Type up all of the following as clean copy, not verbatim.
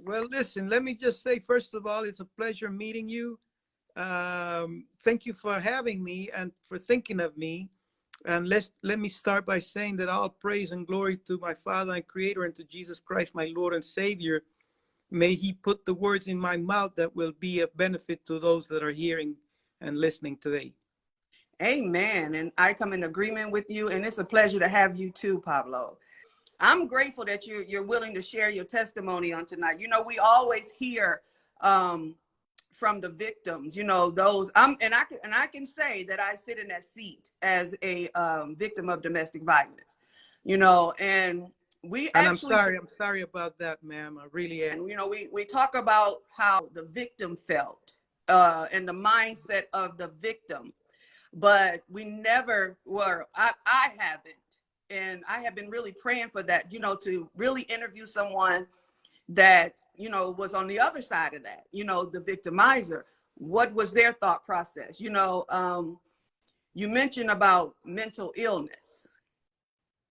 Well, listen, let me just say, first of all, it's a pleasure meeting you. Thank you for having me and for thinking of me. And let me start by saying that all praise and glory to my Father and Creator and to Jesus Christ, my Lord and Savior. May He put the words in my mouth that will be of benefit to those that are hearing and listening today. Amen. And I come in agreement with you. And it's a pleasure to have you too, Pablo. I'm grateful that you're willing to share your testimony on tonight. You know, we always hear um, from the victims. You know, those I can say that I sit in that seat as a victim of domestic violence. You know, and we And actually I'm sorry about that, ma'am. I really am. and you know we talk about how the victim felt and the mindset of the victim, but we never were. I haven't, and I have been really praying for that, you know, to really interview someone that, you know, was on the other side of that, you know, the victimizer. What was their thought process? You know, you mentioned about mental illness.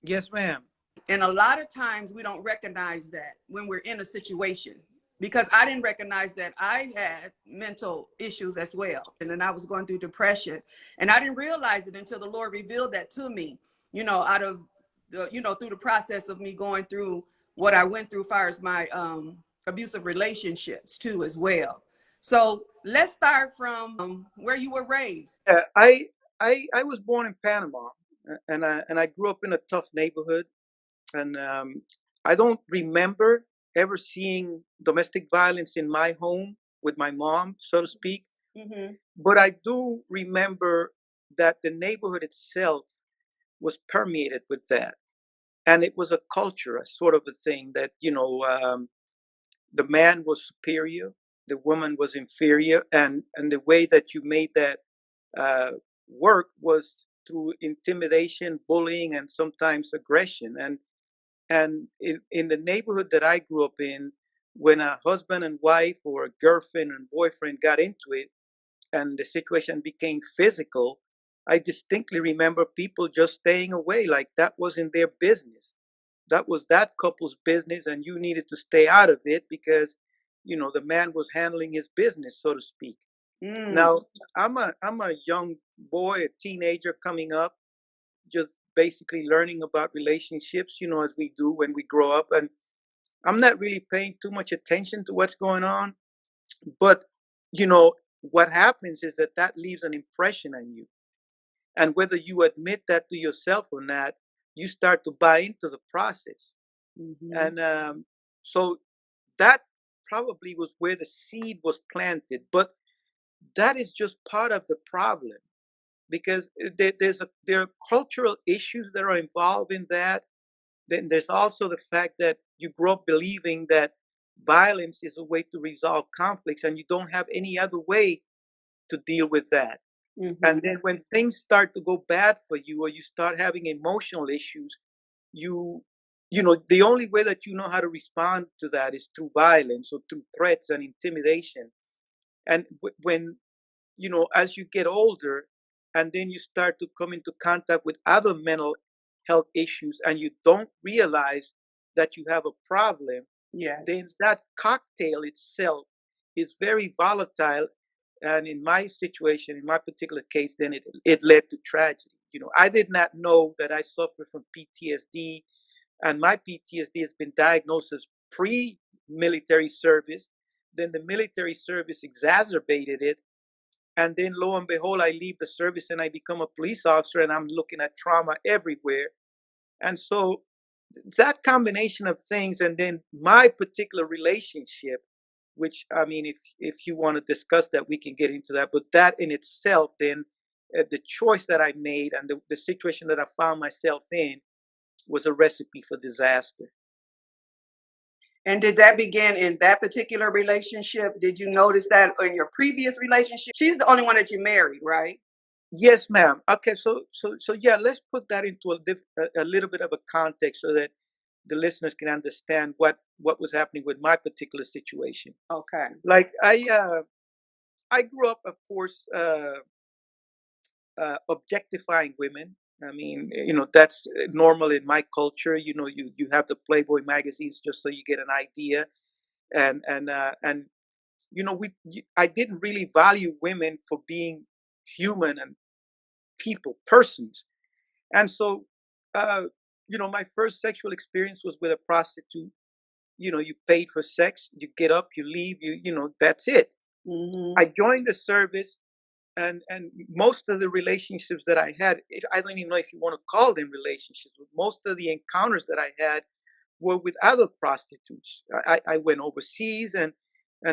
Yes, ma'am. And a lot of times we don't recognize that when we're in a situation, because I didn't recognize that I had mental issues as well. And then I was going through depression, and I didn't realize it until the Lord revealed that to me, you know, out of the, you know, through the process of me going through what I went through as far as my abusive relationships too, as well. So let's start from where you were raised. Yeah, I was born in Panama, and I grew up in a tough neighborhood, and I don't remember ever seeing domestic violence in my home with my mom, so to speak. Mm-hmm. But I do remember that the neighborhood itself was permeated with that, and it was a culture, a sort of a thing that the man was superior, the woman was inferior, and the way that you made that uh, work was through intimidation, bullying, and sometimes aggression. And in the neighborhood that I grew up in, when a husband and wife or a girlfriend and boyfriend got into it and the situation became physical, I distinctly remember people just staying away like that wasn't their business. That was that couple's business, and you needed to stay out of it because, the man was handling his business, so to speak. Mm. Now, I'm a young boy, a teenager coming up, just basically learning about relationships, as we do when we grow up. And I'm not really paying too much attention to what's going on. But, what happens is that leaves an impression on you. And whether you admit that to yourself or not, you start to buy into the process. Mm-hmm. And so that probably was where the seed was planted. But that is just part of the problem because there are cultural issues that are involved in that. Then there's also the fact that you grow up believing that violence is a way to resolve conflicts, and you don't have any other way to deal with that. Mm-hmm. And then when things start to go bad for you, or you start having emotional issues, you the only way that you know how to respond to that is through violence or through threats and intimidation. And when as you get older, and then you start to come into contact with other mental health issues, and you don't realize that you have a problem, Yes. then that cocktail itself is very volatile. And in my situation, in my particular case, then it led to tragedy. I did not know that I suffered from PTSD, and my PTSD has been diagnosed as pre-military service. Then the military service exacerbated it, and then lo and behold, I leave the service and I become a police officer, and I'm looking at trauma everywhere. And so that combination of things, and then my particular relationship, which, I mean, if you want to discuss that, we can get into that. But that in itself, then the choice that I made and the situation that I found myself in was a recipe for disaster. And did that begin in that particular relationship? Did you notice that in your previous relationship? She's the only one that you married, right? Yes, ma'am. Okay, so yeah, let's put that into a little bit of a context so that the listeners can understand what was happening with my particular situation. Okay. Like I grew up, of course, objectifying women. I mean, that's normal in my culture. You have the Playboy magazines just so you get an idea. And I didn't really value women for being human and persons. And so, uh, my first sexual experience was with a prostitute. You paid for sex, you get up, you leave, that's it. Mm-hmm. I joined the service, and most of the relationships that I had, I don't even know if you want to call them relationships, but most of the encounters that I had were with other prostitutes. I went overseas, and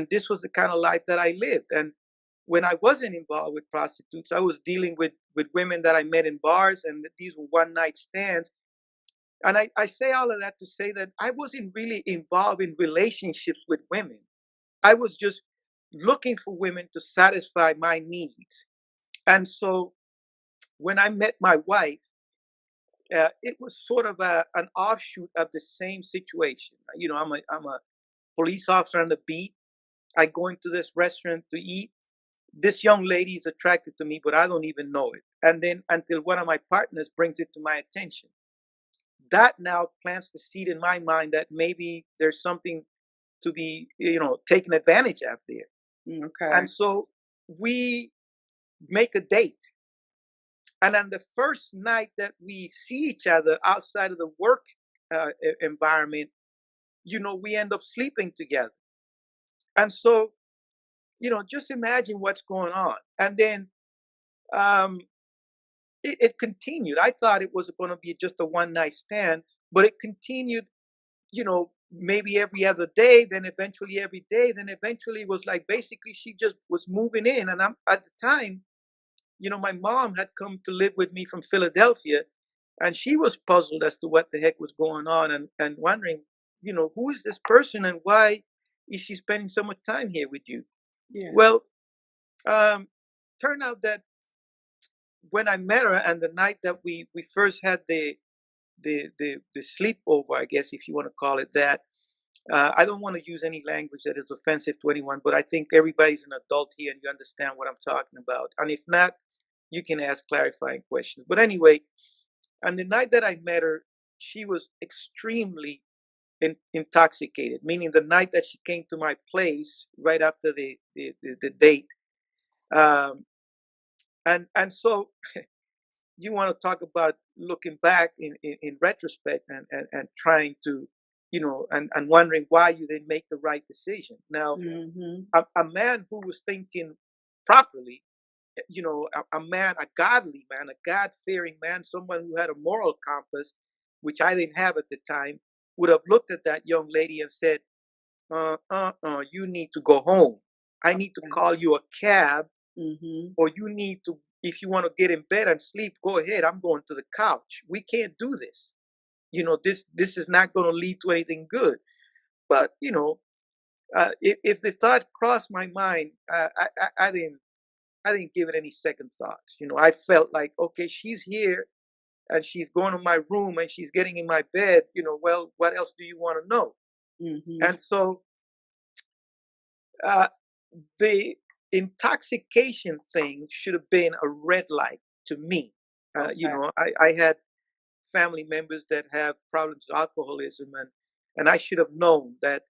this was the kind of life that I lived. And when I wasn't involved with prostitutes, I was dealing with women that I met in bars, and these were one night stands. And I say all of that to say that I wasn't really involved in relationships with women. I was just looking for women to satisfy my needs. And so when I met my wife, it was sort of an offshoot of the same situation. I'm a police officer on the beat. I go into this restaurant to eat. This young lady is attracted to me, but I don't even know it. And then until one of my partners brings it to my attention, that now plants the seed in my mind that maybe there's something to be, taken advantage of there. Okay. And so we make a date. And on the first night that we see each other outside of the work environment, we end up sleeping together. And so, just imagine what's going on. And then um, it continued. I thought it was going to be just a one night stand, but it continued, maybe every other day, then eventually every day. Then eventually it was like basically she just was moving in. And I'm at the time, my mom had come to live with me from Philadelphia, and she was puzzled as to what the heck was going on, and wondering, who is this person and why is she spending so much time here with you? Yeah. Well, um, turned out that when I met her and the night that we first had the sleepover, I guess if you want to call it that. I don't want to use any language that is offensive to anyone, but I think everybody's an adult here and you understand what I'm talking about. And if not, you can ask clarifying questions. But anyway, on the night that I met her, she was extremely intoxicated, meaning the night that she came to my place right after the date. Um, and so you want to talk about looking back in retrospect and trying to, and wondering why you didn't make the right decision. Now, Mm-hmm. a man who was thinking properly, a man, a godly man, a God fearing man, someone who had a moral compass, which I didn't have at the time, would have looked at that young lady and said, you need to go home. I need to Okay. call you a cab, Mm-hmm. or you need to, if you want to get in bed and sleep, go ahead. I'm going to the couch. We can't do this. This is not going to lead to anything good. But if the thought crossed my mind, I didn't give it any second thoughts. I felt like, okay, she's here and she's going to my room and she's getting in my bed. Well, what else do you want to know? Mm-hmm. And so uh, the intoxication thing should have been a red light to me. Okay. I had family members that have problems with alcoholism, and I should have known that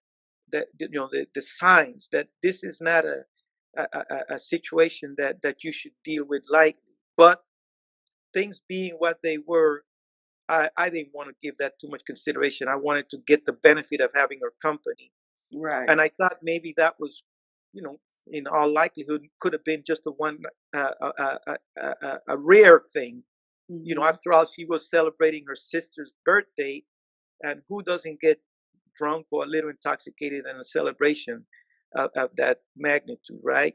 the signs that this is not a situation that you should deal with lightly. But things being what they were, I didn't want to give that too much consideration. I wanted to get the benefit of having her company. Right. And I thought maybe that was, in all likelihood, could have been just a rare thing. Mm-hmm. After all, she was celebrating her sister's birthday, and who doesn't get drunk or a little intoxicated in a celebration of that magnitude, right?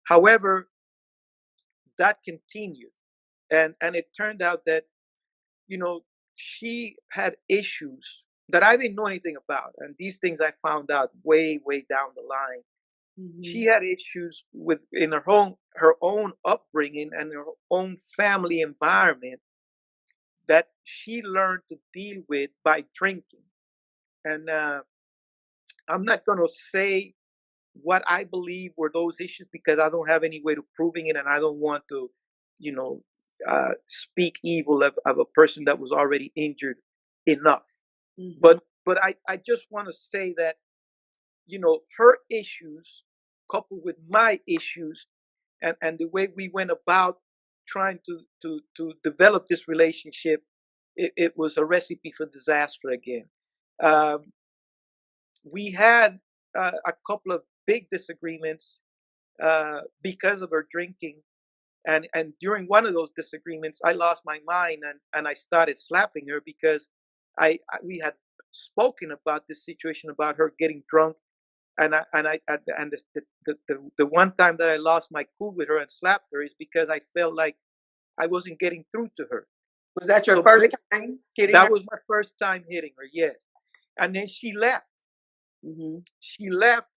However, that continued, and it turned out that you know she had issues that I didn't know anything about, and these things I found out way, way down the line. Mm-hmm. She had issues with in her own upbringing and her own family environment that she learned to deal with by drinking. And I'm not going to say what I believe were those issues because I don't have any way to proving it, and I don't want to, you know, speak evil of a person that was already injured enough. Mm-hmm. But I just want to say that her issues coupled with my issues, and the way we went about trying to develop this relationship, it was a recipe for disaster again. Um, we had a couple of big disagreements because of her drinking, and during one of those disagreements, I lost my mind, and I started slapping her because we had spoken about this situation about her getting drunk, and the one time that I lost my cool with her and slapped her is because I felt like I wasn't getting through to her. Was that your So first time hitting that her? was my first time hitting her, yes. And then she left. Mm-hmm. She left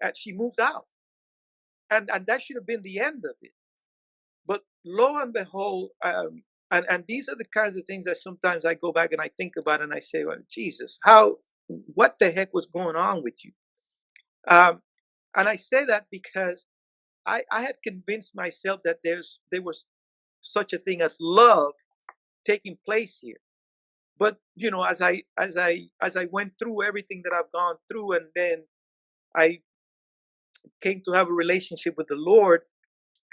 and she moved out. And that should have been the end of it. But lo and behold, and these are the kinds of things that sometimes I go back and I think about and I say, well, Jesus, what the heck was going on with you? And I say that because I had convinced myself that there was such a thing as love taking place here. But as I went through everything that I've gone through, and then I came to have a relationship with the Lord,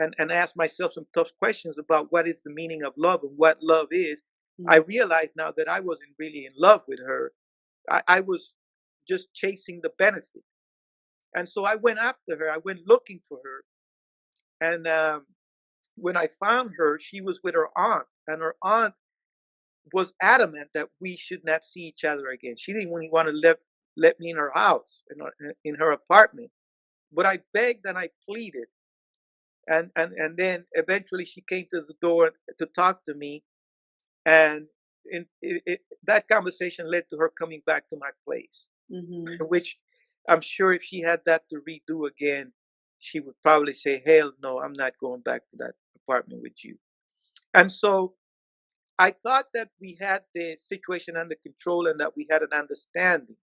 and asked myself some tough questions about what is the meaning of love and what love is, I realized now that I wasn't really in love with her. I was just chasing the benefit. And so I went after her. I went looking for her. And when I found her, she was with her aunt. And her aunt was adamant that we should not see each other again. She didn't even want to let me in her house, in her apartment. But I begged and I pleaded. And then eventually she came to the door to talk to me, and that conversation led to her coming back to my place, which I'm sure if she had that to redo again, she would probably say, hell no, I'm not going back to that apartment with you. And so I thought that we had the situation under control and that we had an understanding.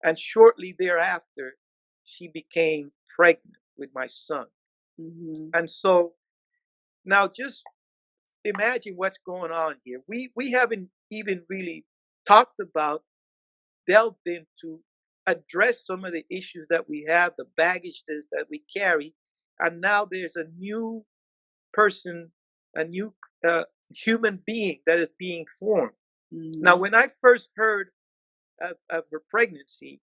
And shortly thereafter, she became pregnant with my son. And so now just imagine what's going on here. We haven't even really talked about, delved into, address some of the issues that we have, the baggage that we carry, and now there's a new person, a new human being that is being formed. Now, when I first heard of her pregnancy,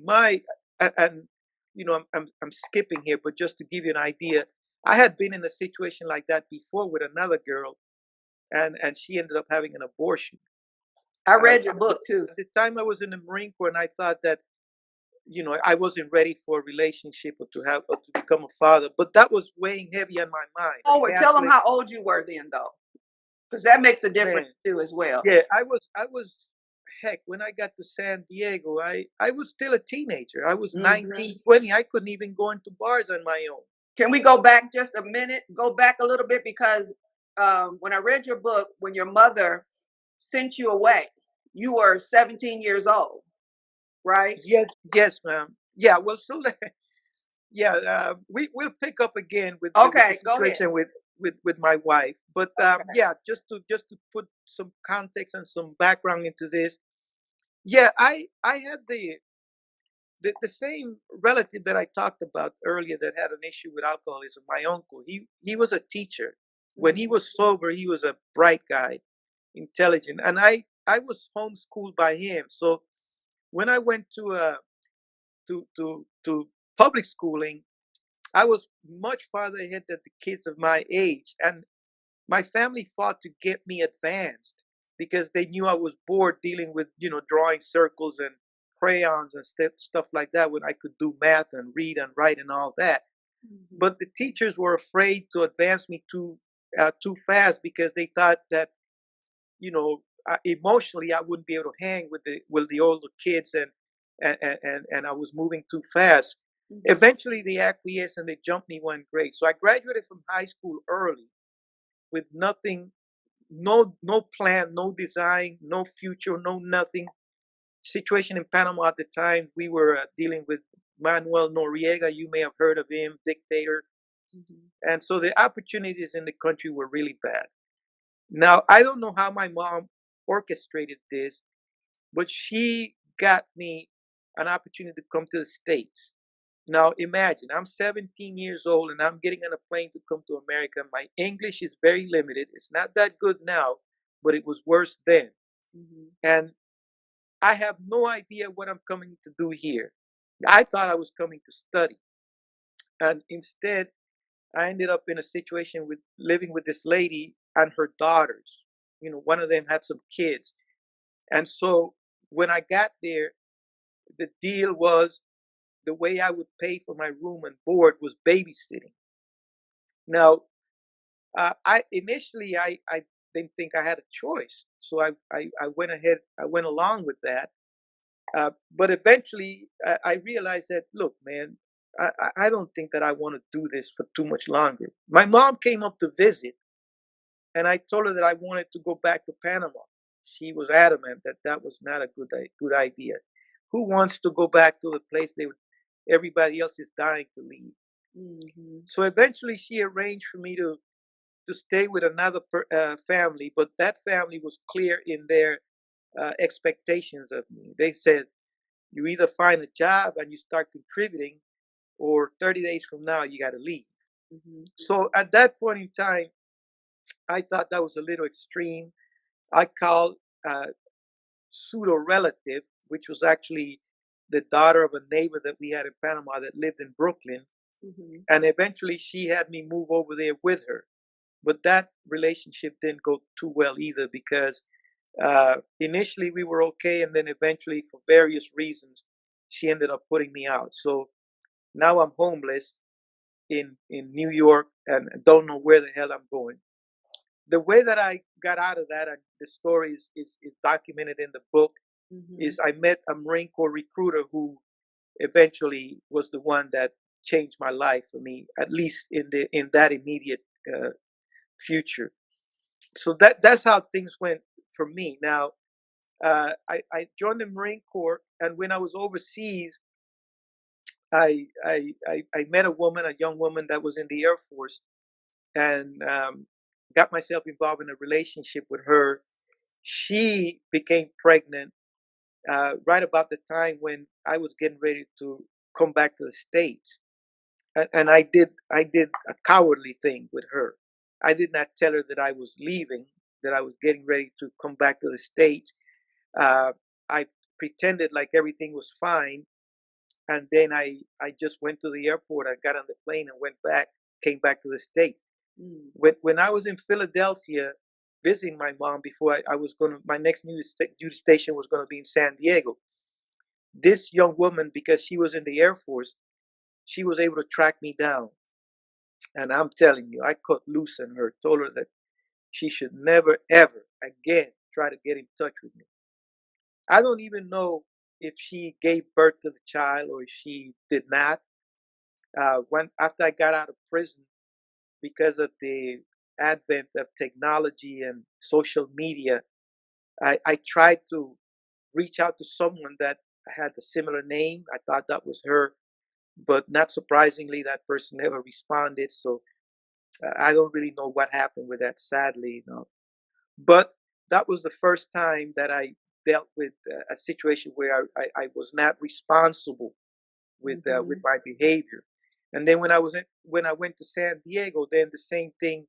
my and I'm skipping here, but just to give you an idea, I had been in a situation like that before with another girl, and she ended up having an abortion. I read your book too. At the time I was in the Marine Corps, and I thought that I wasn't ready for a relationship or to become a father, but that was weighing heavy on my mind. Oh, well, tell them how old you were then, though, because that makes a difference too as well. Yeah, I was heck, when I got to San Diego, I was still a teenager. I was 19, 20. I couldn't even go into bars on my own. Can we go back just a minute? Go back a little bit, because when I read your book, when your mother sent you away, you were 17 years old, right? Yes, ma'am. Yeah, well, so we'll pick up again with Okay, the situation with my wife. But yeah, just to put some context and some background into this. Yeah, I had the same relative that I talked about earlier that had an issue with alcoholism. My uncle, he was a teacher. When he was sober, he was a bright guy, intelligent, and I was homeschooled by him. So when I went to public schooling, I was much farther ahead than the kids of my age, and my family fought to get me advanced because they knew I was bored dealing with drawing circles and crayons and stuff like that when I could do math and read and write and all that. But the teachers were afraid to advance me too fast because they thought that emotionally I wouldn't be able to hang with the older kids, and I was moving too fast. Eventually, they acquiesced and they jumped me one grade. So I graduated from high school early with nothing, no plan, no design, no future, no nothing. Situation in Panama at the time, we were dealing with Manuel Noriega. You may have heard of him, dictator. And so the opportunities in the country were really bad. Now, I don't know how my mom orchestrated this, but she got me an opportunity to come to the States. Now imagine, I'm 17 years old and I'm getting on a plane to come to America. My English is very limited. It's not that good now, but it was worse then. Mm-hmm. And I have no idea what I'm coming to do here. I thought I was coming to study. And instead, I ended up in a situation with living with this lady and her daughters. You know, one of them had some kids. And so when I got there, the deal was the way I would pay for my room and board was babysitting. Now, I initially I didn't think I had a choice, so I went ahead, I went along with that. But eventually, I realized that, look, man, I don't think that I want to do this for too much longer. My mom came up to visit, and I told her that I wanted to go back to Panama. She was adamant that that was not a good idea. Who wants to go back to the place everybody else is dying to leave? Mm-hmm. So eventually, she arranged for me to stay with another family, but that family was clear in their expectations of me. They said, you either find a job and you start contributing, or 30 days from now, you got to leave. Mm-hmm. So at that point in time, I thought that was a little extreme. I called a pseudo relative, which was actually the daughter of a neighbor that we had in Panama that lived in Brooklyn. Mm-hmm. And eventually she had me move over there with her. But that relationship didn't go too well either, because initially we were okay, and then eventually, for various reasons, she ended up putting me out. So now I'm homeless in New York and don't know where the hell I'm going. The way that I got out of that, and the story is documented in the book, mm-hmm. is I met a Marine Corps recruiter who eventually was the one that changed my life for me, at least in that immediate future. So that's how things went for me. Now, I joined the Marine Corps, and when I was overseas, I met a young woman that was in the Air Force, and got myself involved in a relationship with her. She became pregnant right about the time when I was getting ready to come back to the States, and I did a cowardly thing with her. I did not tell her that I was leaving, that I was getting ready to come back to the States. I pretended like everything was fine, and then I just went to the airport. I got on the plane and came back to the States. Mm. When I was in Philadelphia visiting my mom before my next duty station was going to be in San Diego. This young woman, because she was in the Air Force, she was able to track me down. And I'm telling you, I cut loose on her, told her that she should never, ever again try to get in touch with me. I don't even know if she gave birth to the child or if she did not. After I got out of prison, because of the advent of technology and social media, I tried to reach out to someone that had a similar name. I thought that was her, but not surprisingly, that person never responded. So I don't really know what happened with that, sadly, you know. But that was the first time that I dealt with a situation where I was not responsible with my behavior. And then when I went to San Diego, then the same thing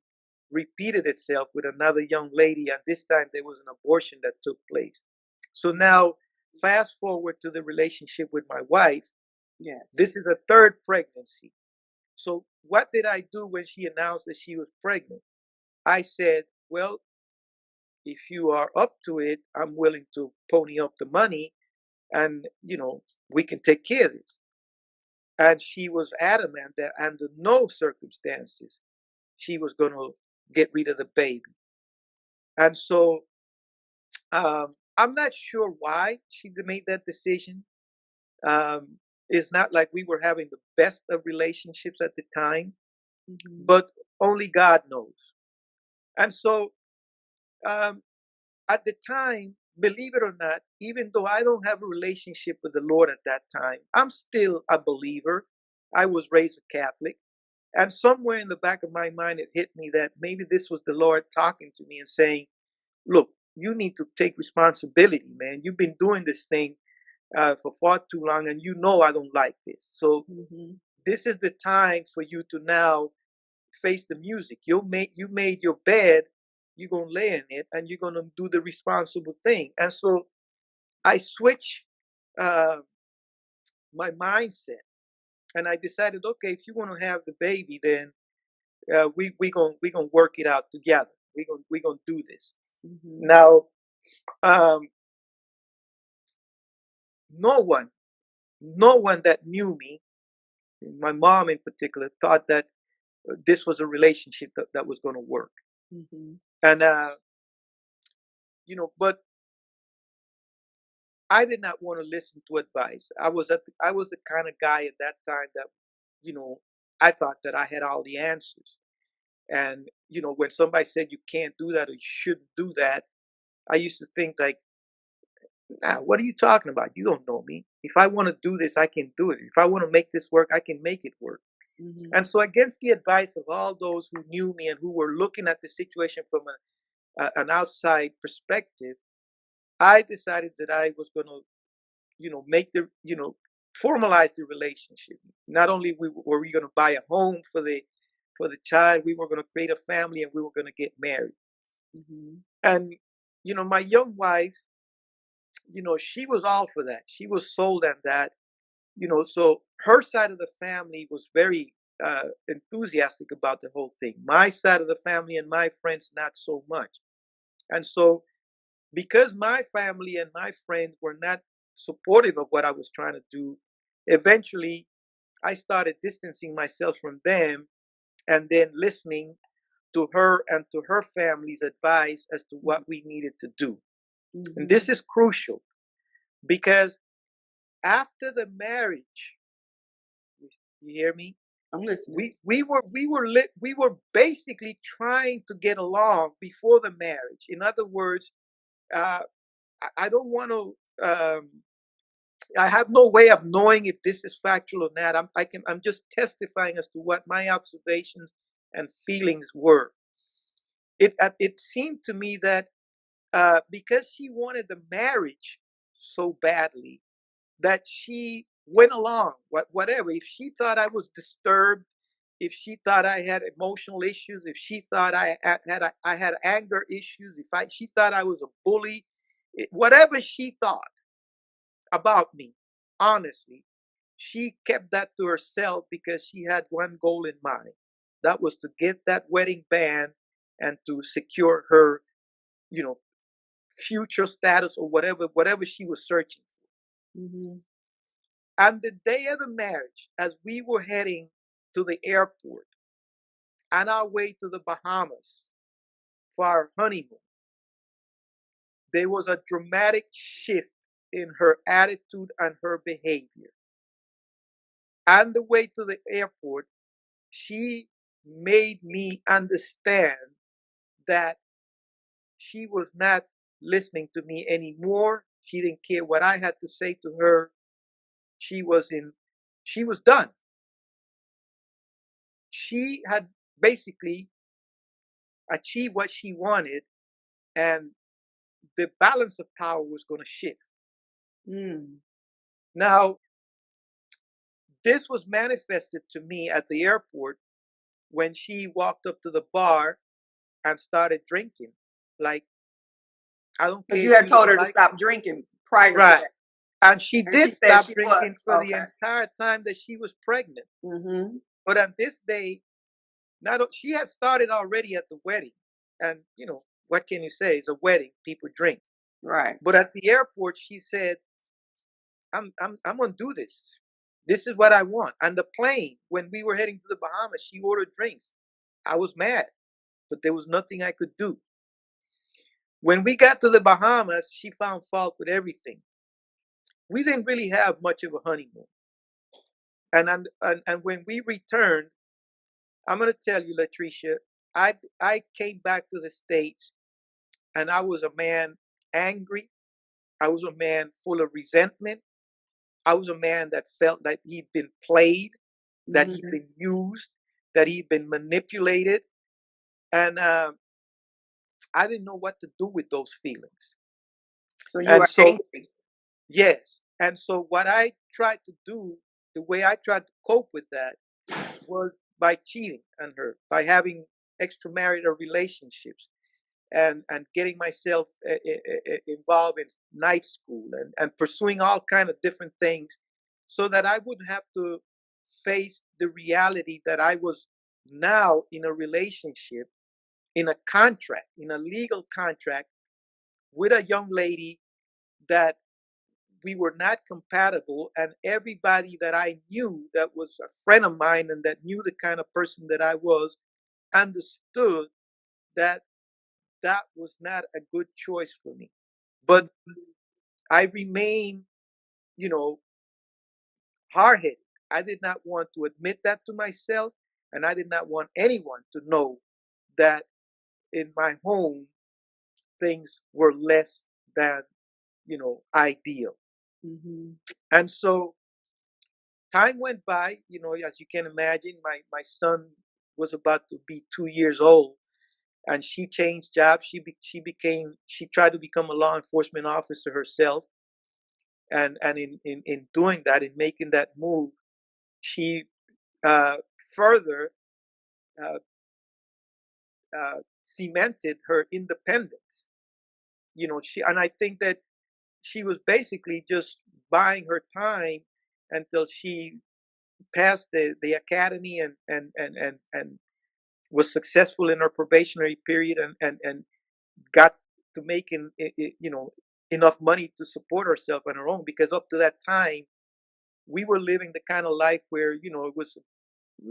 repeated itself with another young lady, and this time there was an abortion that took place. So now, fast forward to the relationship with my wife. Yes, this is a third pregnancy. So what did I do when she announced that she was pregnant? I said, well, if you are up to it, I'm willing to pony up the money, and we can take care of this. And she was adamant that under no circumstances she was going to get rid of the baby. And so I'm not sure why she made that decision. It's not like we were having the best of relationships at the time, mm-hmm. but only God knows. And so at the time, believe it or not, even though I don't have a relationship with the Lord at that time, I'm still a believer. I was raised a Catholic. And somewhere in the back of my mind, it hit me that maybe this was the Lord talking to me and saying, look, you need to take responsibility, man. You've been doing this thing for far too long, and you know I don't like this. So this is the time for you to now face the music. You made your bed. You're gonna lay in it, and you're gonna do the responsible thing. And so I switched uh, my mindset, and I decided, okay, if you want to have the baby, then we gonna work it out together. We gonna do this. Now, um, no one, no one that knew me, my mom in particular, thought that this was a relationship that was going to work. And but I did not want to listen to advice. I was the kind of guy at that time that, you know, I thought that I had all the answers. And when somebody said you can't do that or you shouldn't do that, I used to think like, nah, what are you talking about? You don't know me. If I want to do this, I can do it. If I want to make this work, I can make it work. And so, against the advice of all those who knew me and who were looking at the situation from an outside perspective, I decided that I was going to, make formalize the relationship. Not only were we going to buy a home for the child, we were going to create a family and we were going to get married. And my young wife, she was all for that. She was sold on that. So her side of the family was very enthusiastic about the whole thing. My side of the family and my friends, not so much. And so, because my family and my friends were not supportive of what I was trying to do, eventually I started distancing myself from them and then listening to her and to her family's advice as to what we needed to do. And this is crucial because after the marriage, you hear me? I'm listening. We were basically trying to get along before the marriage. In other words, uh, I don't want to. I have no way of knowing if this is factual or not. I'm just testifying as to what my observations and feelings were. It seemed to me that because she wanted the marriage so badly, that she went along, whatever. If she thought I was disturbed, if she thought I had emotional issues, if she thought I had anger issues, if she thought I was a bully, whatever she thought about me, honestly, she kept that to herself because she had one goal in mind. That was to get that wedding band and to secure her, you know, future status or whatever she was searching for. And the day of the marriage, as we were heading to the airport on our way to the Bahamas for our honeymoon, there was a dramatic shift in her attitude and her behavior. On the way to the airport, she made me understand that she was not listening to me anymore. She didn't care what I had to say to her. She was done. She had basically achieved what she wanted, and the balance of power was going to shift. Now, this was manifested to me at the airport when she walked up to the bar and started drinking. Like, I don't care. Because you had told her to stop drinking prior to that. And she did stop drinking for the entire time that she was pregnant. But on this day, she had started already at the wedding. And, what can you say? It's a wedding. People drink. Right. But at the airport, she said, I'm gonna do this. This is what I want. On the plane, when we were heading to the Bahamas, she ordered drinks. I was mad, but there was nothing I could do. When we got to the Bahamas, she found fault with everything. We didn't really have much of a honeymoon. And when we returned, I'm gonna tell you, Latricia, I came back to the States and I was a man angry. I was a man full of resentment. I was a man that felt that he'd been played, that he'd been used, that he'd been manipulated. And I didn't know what to do with those feelings. So you were angry. Yes. And so what I tried to do, the way I tried to cope with that was by cheating on her, by having extramarital relationships, and getting myself involved in night school, and pursuing all kind of different things, so that I wouldn't have to face the reality that I was now in a relationship, in a contract, in a legal contract with a young lady that we were not compatible, and everybody that I knew that was a friend of mine and that knew the kind of person that I was understood that that was not a good choice for me. But I remained, you know, hard headed. I did not want to admit that to myself, and I did not want anyone to know that in my home things were less than, ideal. Mm-hmm. And so time went by. As you can imagine, my son was about to be 2 years old, and she changed jobs. She tried to become a law enforcement officer herself, and in doing that, in making that move, she uh, further uh, cemented her independence. She and I think that she was basically just buying her time until she passed the academy, and was successful in her probationary period, and got to making enough money to support herself on her own, because up to that time we were living the kind of life where it was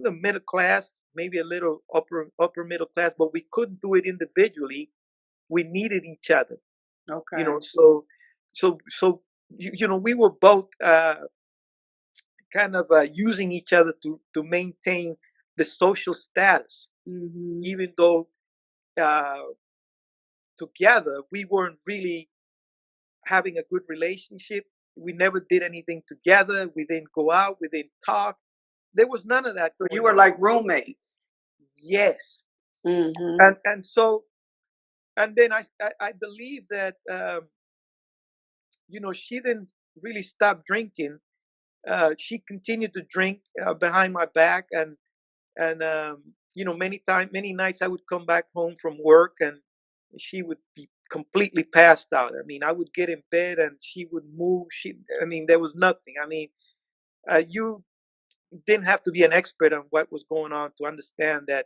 the middle class, maybe a little upper middle class, but we couldn't do it individually. We needed each other. Okay. So we were both kind of using each other to maintain the social status, Mm-hmm. even though uh, together we weren't really having a good relationship. We never did anything together. We didn't go out. We didn't talk. There was none of that So you going were on. like roommates. Yes. Mm-hmm. And then I believe that she didn't really stop drinking. She continued to drink behind my back, and many nights I would come back home from work, and she would be completely passed out. I mean, I would get in bed and she would move. I mean, there was nothing. I mean, you didn't have to be an expert on what was going on to understand that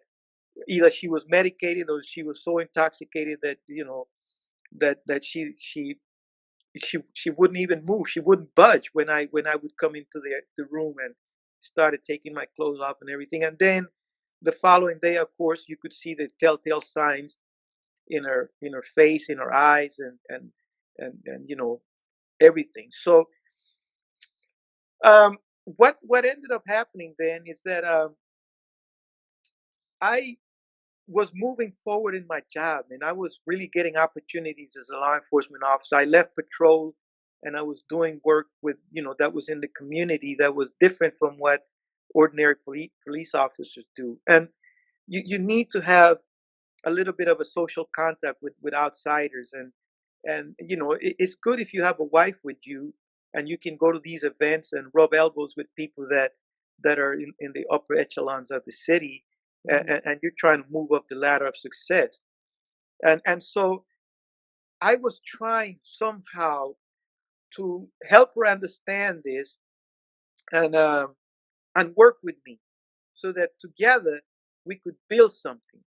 either she was medicated or she was so intoxicated that that she wouldn't even move. She wouldn't budge when I would come into the room and started taking my clothes off and everything. And then the following day, of course, you could see the telltale signs in her face, in her eyes, and everything. So what ended up happening then is that I was moving forward in my job, and I was really getting opportunities as a law enforcement officer. I left patrol, and I was doing work with that was in the community, that was different from what ordinary police officers do. And you need to have a little bit of a social contact with outsiders, and it's good if you have a wife with you, and you can go to these events and rub elbows with people that are in the upper echelons of the city, Mm-hmm. and you're trying to move up the ladder of success. And so I was trying somehow to help her understand this, and work with me, so that together we could build something.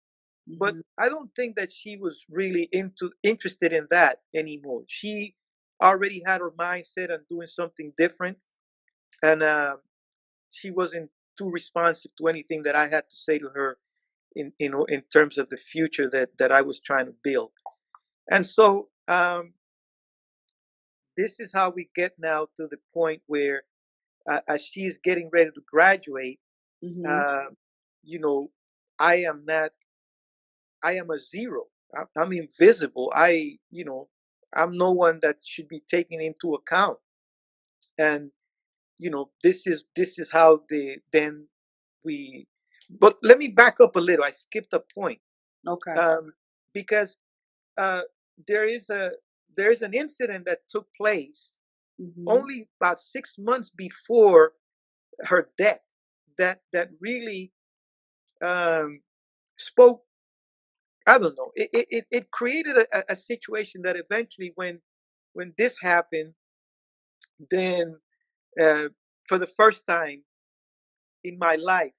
But Mm-hmm. I don't think that she was really interested in that anymore. She already had her mindset on doing something different, and she wasn't too responsive to anything that I had to say to her in terms of the future that I was trying to build. And so this is how we get now to the point where, as she's getting ready to graduate, Mm-hmm. uh, you know, I am not. I am a zero. I'm invisible. I'm no one that should be taken into account. And this is how we. But let me back up a little. I skipped a point, Okay. because uh, there is an incident that took place only about 6 months before her death, that really um, spoke. I don't know. It created a situation that eventually, when this happened, then uh, for the first time in my life,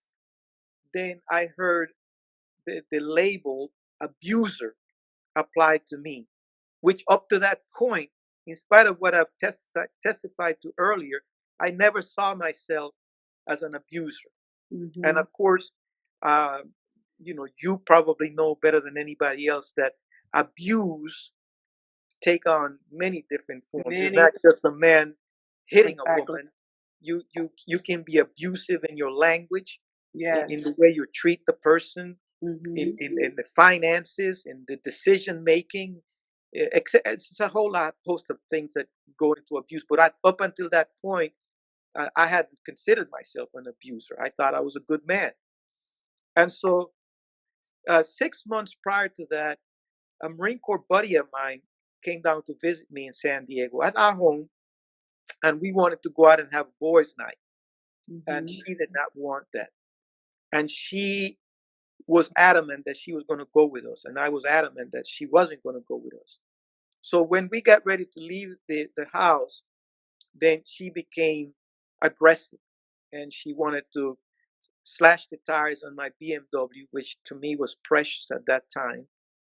then I heard the label abuser applied to me, which up to that point, in spite of what I've testified to earlier, I never saw myself as an abuser. And of course, uh, you probably know better than anybody else that abuse take on many different forms. It's Many. not just a man hitting a Exactly. woman. You can be abusive in your language, in the Yes. way you treat the person, Mm-hmm. in the finances, in the decision making. It's a whole lot host of things that go into abuse. But up until that point, I hadn't considered myself an abuser. I thought I was a good man. And so, 6 months prior to that, a Marine Corps buddy of mine came down to visit me in San Diego at our home, and we wanted to go out and have a boys' night. And she did not want that. And she was adamant that she was going to go with us, and I was adamant that she wasn't going to go with us. So when we got ready to leave the house, then she became aggressive, and she wanted to slash the tires on my BMW, which to me was precious at that time,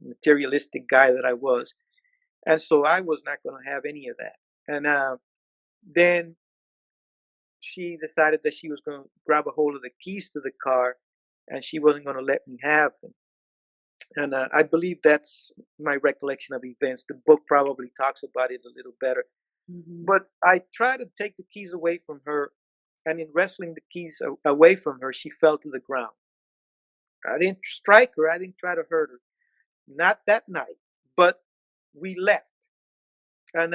materialistic guy that I was. And so I was not going to have any of that. And then she decided that she was going to grab a hold of the keys to the car, and she wasn't going to let me have them. And I believe that's my recollection of events. The book probably talks about it a little better. But I tried to take the keys away from her, and in wrestling the keys away from her, she fell to the ground. I didn't strike her. I didn't try to hurt her. Not that night. But we left, and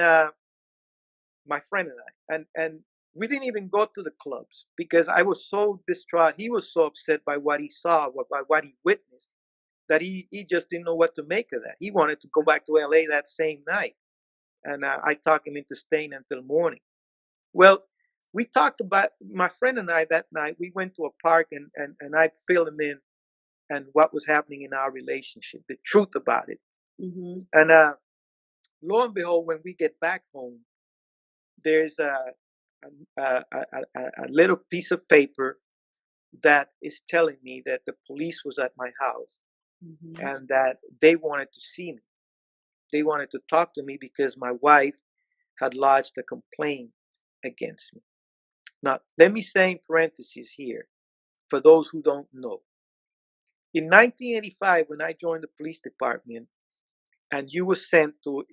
my friend and and we didn't even go to the clubs because I was so distraught. He was so upset by what he saw, by what he witnessed, that he just didn't know what to make of that. He wanted to go back to LA that same night, and I talked him into staying until morning. Well, we talked about my friend and I that night. We went to a park, and I filled him in and what was happening in our relationship, the truth about it. And lo and behold, when we get back home, there's a little piece of paper that is telling me that the police was at my house and that they wanted to see me. They wanted to talk to me because my wife had lodged a complaint against me. Now, let me say in parentheses here, for those who don't know. In 1985, when I joined the police department, and you were sent to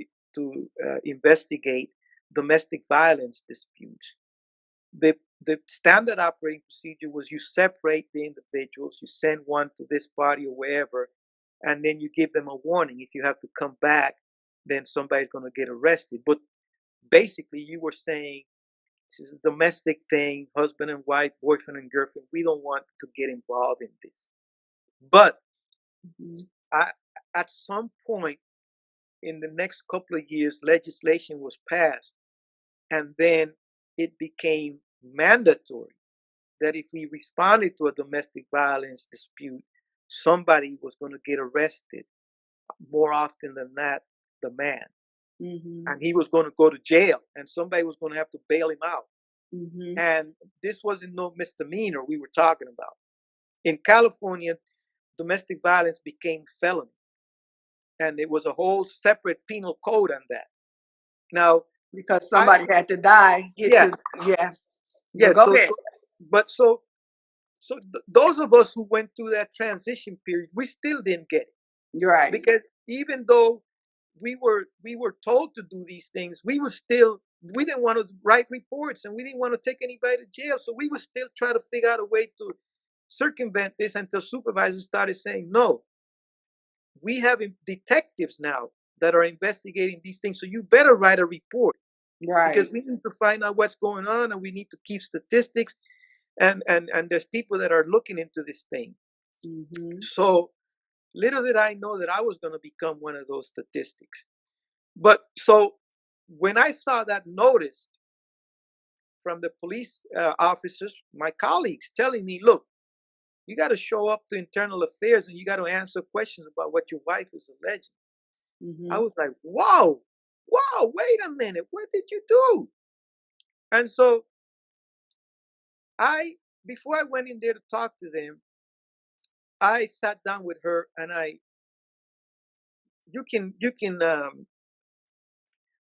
investigate domestic violence disputes, the standard operating procedure was you separate the individuals, you send one to this party or wherever, and then you give them a warning. If you have to come back, then somebody's going to get arrested. But basically, you were saying this is a domestic thing, husband and wife, boyfriend and girlfriend. We don't want to get involved in this. But I, at some point in the next couple of years, legislation was passed, and then it became mandatory that if we responded to a domestic violence dispute, somebody was going to get arrested. More often than not, the man. And he was going to go to jail, and somebody was going to have to bail him out. And this wasn't no misdemeanor we were talking about. In California, domestic violence became felony, and it was a whole separate penal code on that. Now, Because I somebody had to die. Get yeah to yeah. yeah But go ahead. but those of us who went through that transition period, we still didn't get it. You're right. Because even though we were told to do these things, we didn't want to write reports, and we didn't want to take anybody to jail, so we were still trying to figure out a way to circumvent this until supervisors started saying, no, we have detectives now that are investigating these things, so you better write a report because Right. we need to find out what's going on, and we need to keep statistics, and there's people that are looking into this thing. So little did I know that I was going to become one of those statistics. But so when I saw that notice from the police officers, my colleagues, telling me, look, you got to show up to internal affairs and you got to answer questions about what your wife is alleging. I was like, whoa, wait a minute, what did you do? And so before I went in there to talk to them, I sat down with her and you can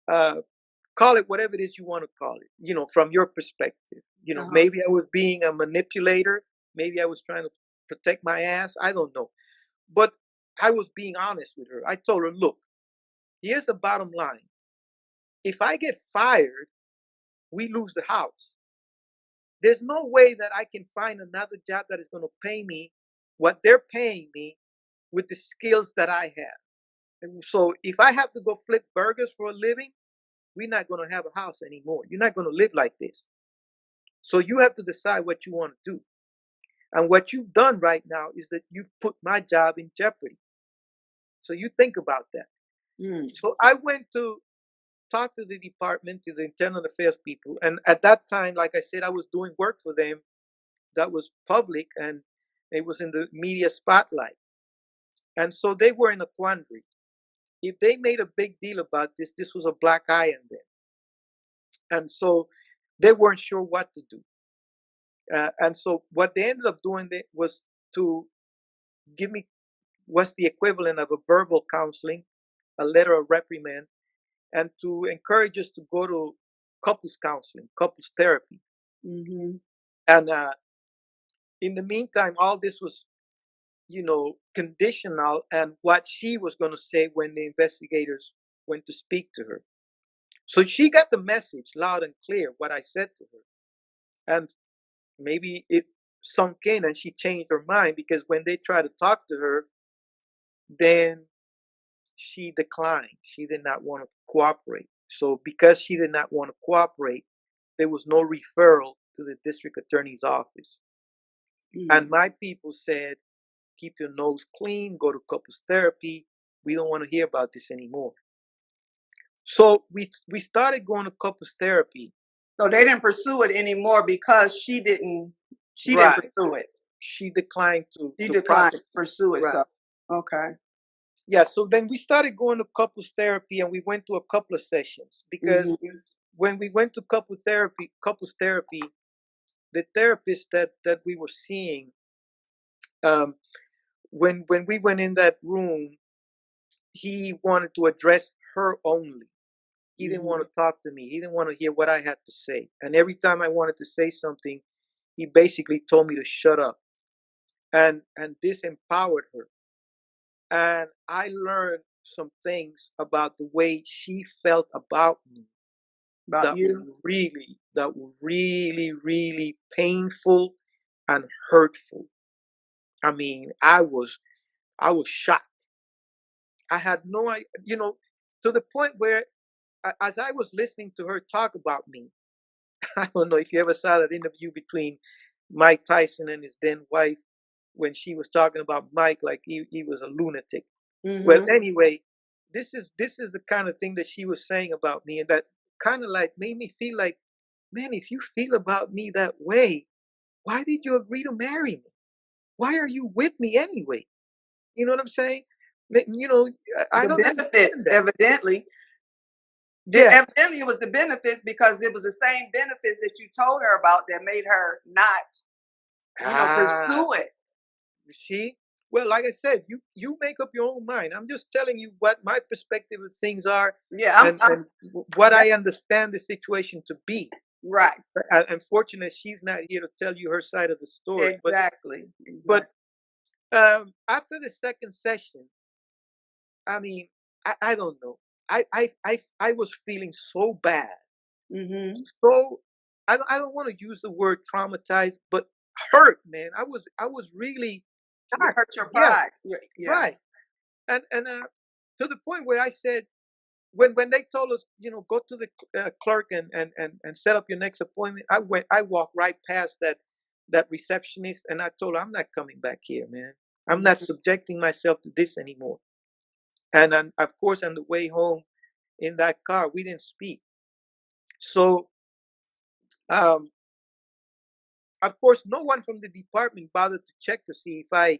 uh, call it whatever it is you want to call it, from your perspective. Maybe I was being a manipulator. Maybe I was trying to protect my ass. I don't know. But I was being honest with her. I told her, look, here's the bottom line. If I get fired, we lose the house. There's no way that I can find another job that is going to pay me what they're paying me with the skills that I have. And so if I have to go flip burgers for a living, we're not going to have a house anymore. You're not going to live like this. So you have to decide what you want to do. And what you've done right now is that you've put my job in jeopardy. So you think about that. So I went to talk to the department, to the internal affairs people. And at that time, like I said, I was doing work for them that was public and it was in the media spotlight. And so they were in a quandary. If they made a big deal about this, this was a black eye on them. And so they weren't sure what to do. And so what they ended up doing was to give me what's the equivalent of a verbal counseling, a letter of reprimand, and to encourage us to go to couples counseling, couples therapy. And in the meantime, all this was, conditional and what she was going to say when the investigators went to speak to her. So she got the message loud and clear, what I said to her. And maybe it sunk in and she changed her mind, because when they tried to talk to her, then she declined. She did not want to cooperate. So because she did not want to cooperate, there was no referral to the district attorney's office. And my people said, keep your nose clean, go to couples therapy. We don't want to hear about this anymore. So we started going to couples therapy. So they didn't pursue it anymore because she didn't pursue it. She declined to pursue it. Right. So okay. Yeah, so then we started going to couples therapy and we went to a couple of sessions, because when we went to couples therapy, the therapist that we were seeing, when we went in that room, he wanted to address her only. He didn't want to talk to me. He didn't want to hear what I had to say. And every time I wanted to say something, he basically told me to shut up. And this empowered her. And I learned some things about the way she felt about me that were really, really painful and hurtful. I mean, I was shocked. I had no idea, to the point where, as I was listening to her talk about me, I don't know if you ever saw that interview between Mike Tyson and his then wife, when she was talking about Mike like he was a lunatic. Well, anyway, this is the kind of thing that she was saying about me, and that kind of like made me feel like, man, if you feel about me that way, why did you agree to marry me? Why are you with me anyway? You know what I'm saying? I don't benefits, evidently. Yeah. Evidently, it was the benefits, because it was the same benefits that you told her about that made her not, pursue it. See? Well, like I said, you make up your own mind. I'm just telling you what my perspective of things are, and what I understand the situation to be. Right. Unfortunately, she's not here to tell you her side of the story. Exactly. But after the second session, I mean, I don't know. I was feeling so bad. So I don't want to use the word traumatized, but hurt, man. I was really hurt your pride. Yeah. Right. And to the point where I said, when they told us, go to the clerk and set up your next appointment, I walked right past that receptionist, and I told her, I'm not coming back here, man. I'm not subjecting myself to this anymore. And of course, on the way home in that car, we didn't speak. So Um, of course, no one from the department bothered to check to see if I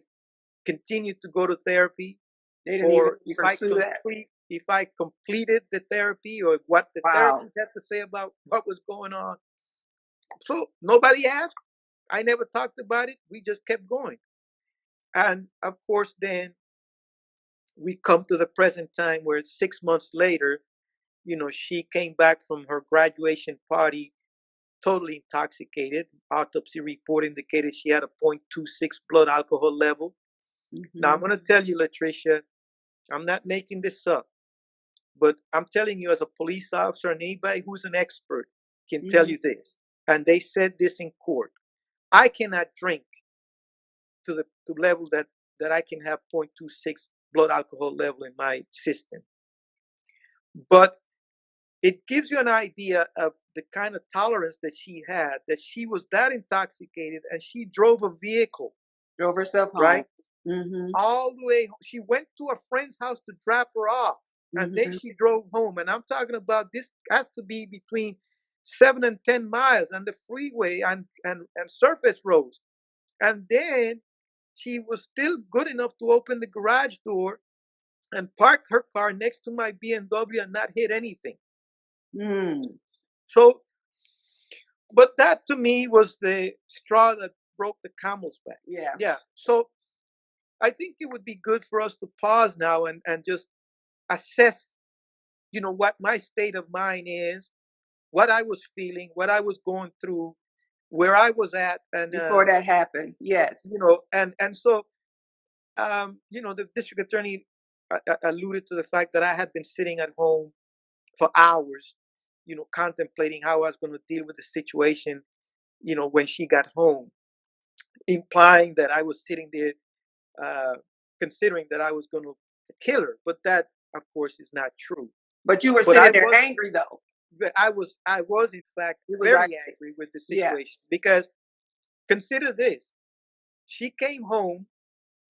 continued to go to therapy, They didn't even or pursue that. if I completed the therapy, or what the Wow. therapist had to say about what was going on. So nobody asked. I never talked about it. We just kept going. And of course, then we come to the present time where 6 months later, she came back from her graduation party totally intoxicated. Autopsy report indicated she had a 0.26 blood alcohol level. Now, I'm Mm-hmm. going to tell you, Latricia, I'm not making this up, but I'm telling you, as a police officer and anybody who's an expert can tell Mm-hmm. you this. And they said this in court. I cannot drink to level that I can have 0.26 blood alcohol level in my system. But it gives you an idea of the kind of tolerance that she had, that she was that intoxicated and she drove a vehicle, Drove herself home. right? Mm-hmm. All the way. She went to a friend's house to drop her off, and then Mm-hmm. she drove home. And I'm talking about, this has to be between 7 and 10 miles on the freeway and surface roads. And then she was still good enough to open the garage door and park her car next to my BMW and not hit anything. Mm. So, but that to me was the straw that broke the camel's back. Yeah. Yeah. So I think it would be good for us to pause now and just assess, what my state of mind is, what I was feeling, what I was going through, where I was at, and Before that happened. Yes. so the district attorney alluded to the fact that I had been sitting at home for hours, contemplating how I was going to deal with the situation, when she got home, implying that I was sitting there uh, considering that I was going to kill her. But that, of course, is not true. But you were But I sitting there was, angry though. I was in fact You was very angry. angry with the Yeah. situation, because consider this: she came home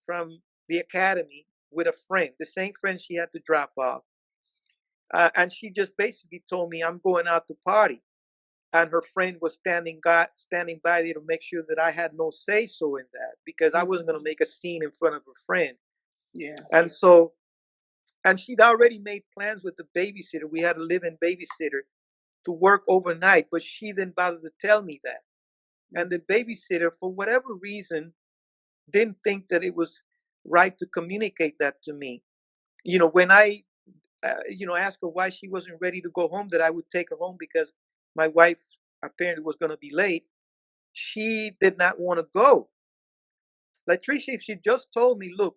from the academy with a friend, the same friend she had to drop off, and she just basically told me, "I'm going out to party." And her friend was standing by there to make sure that I had no say so in that, because I wasn't going to make a scene in front of her friend. Yeah. And so, and she'd already made plans with the babysitter. We had a live-in babysitter to work overnight, but she didn't bother to tell me that. And the babysitter, for whatever reason, didn't think that it was right to communicate that to me. When I, asked her why she wasn't ready to go home, that I would take her home because my wife apparently was going to be late, she did not want to go. Latricia, if she just told me, look,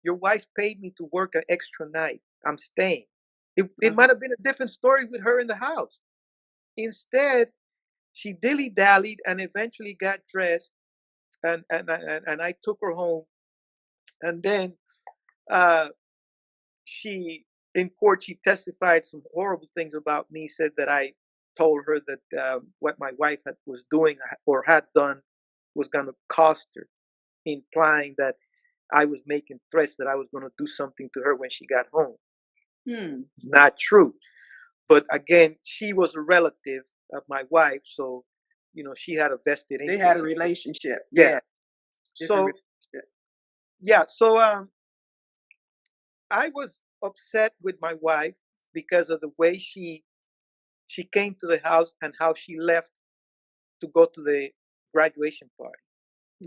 your wife paid me to work an extra night, I'm staying, it might have been a different story with her in the house. Instead, she dilly dallied and eventually got dressed, and I took her home. And then uh, she, in court, she testified some horrible things about me. Said that I told her that what my wife was doing or had done was going to cost her, implying that I was making threats that I was going to do something to her when she got home. Not true. But again, she was a relative of my wife, so she had a vested They had a interest. relationship. Yeah. Yeah. Different So relationship. yeah, so I was upset with my wife because of the way she came to the house and how she left to go to the graduation party.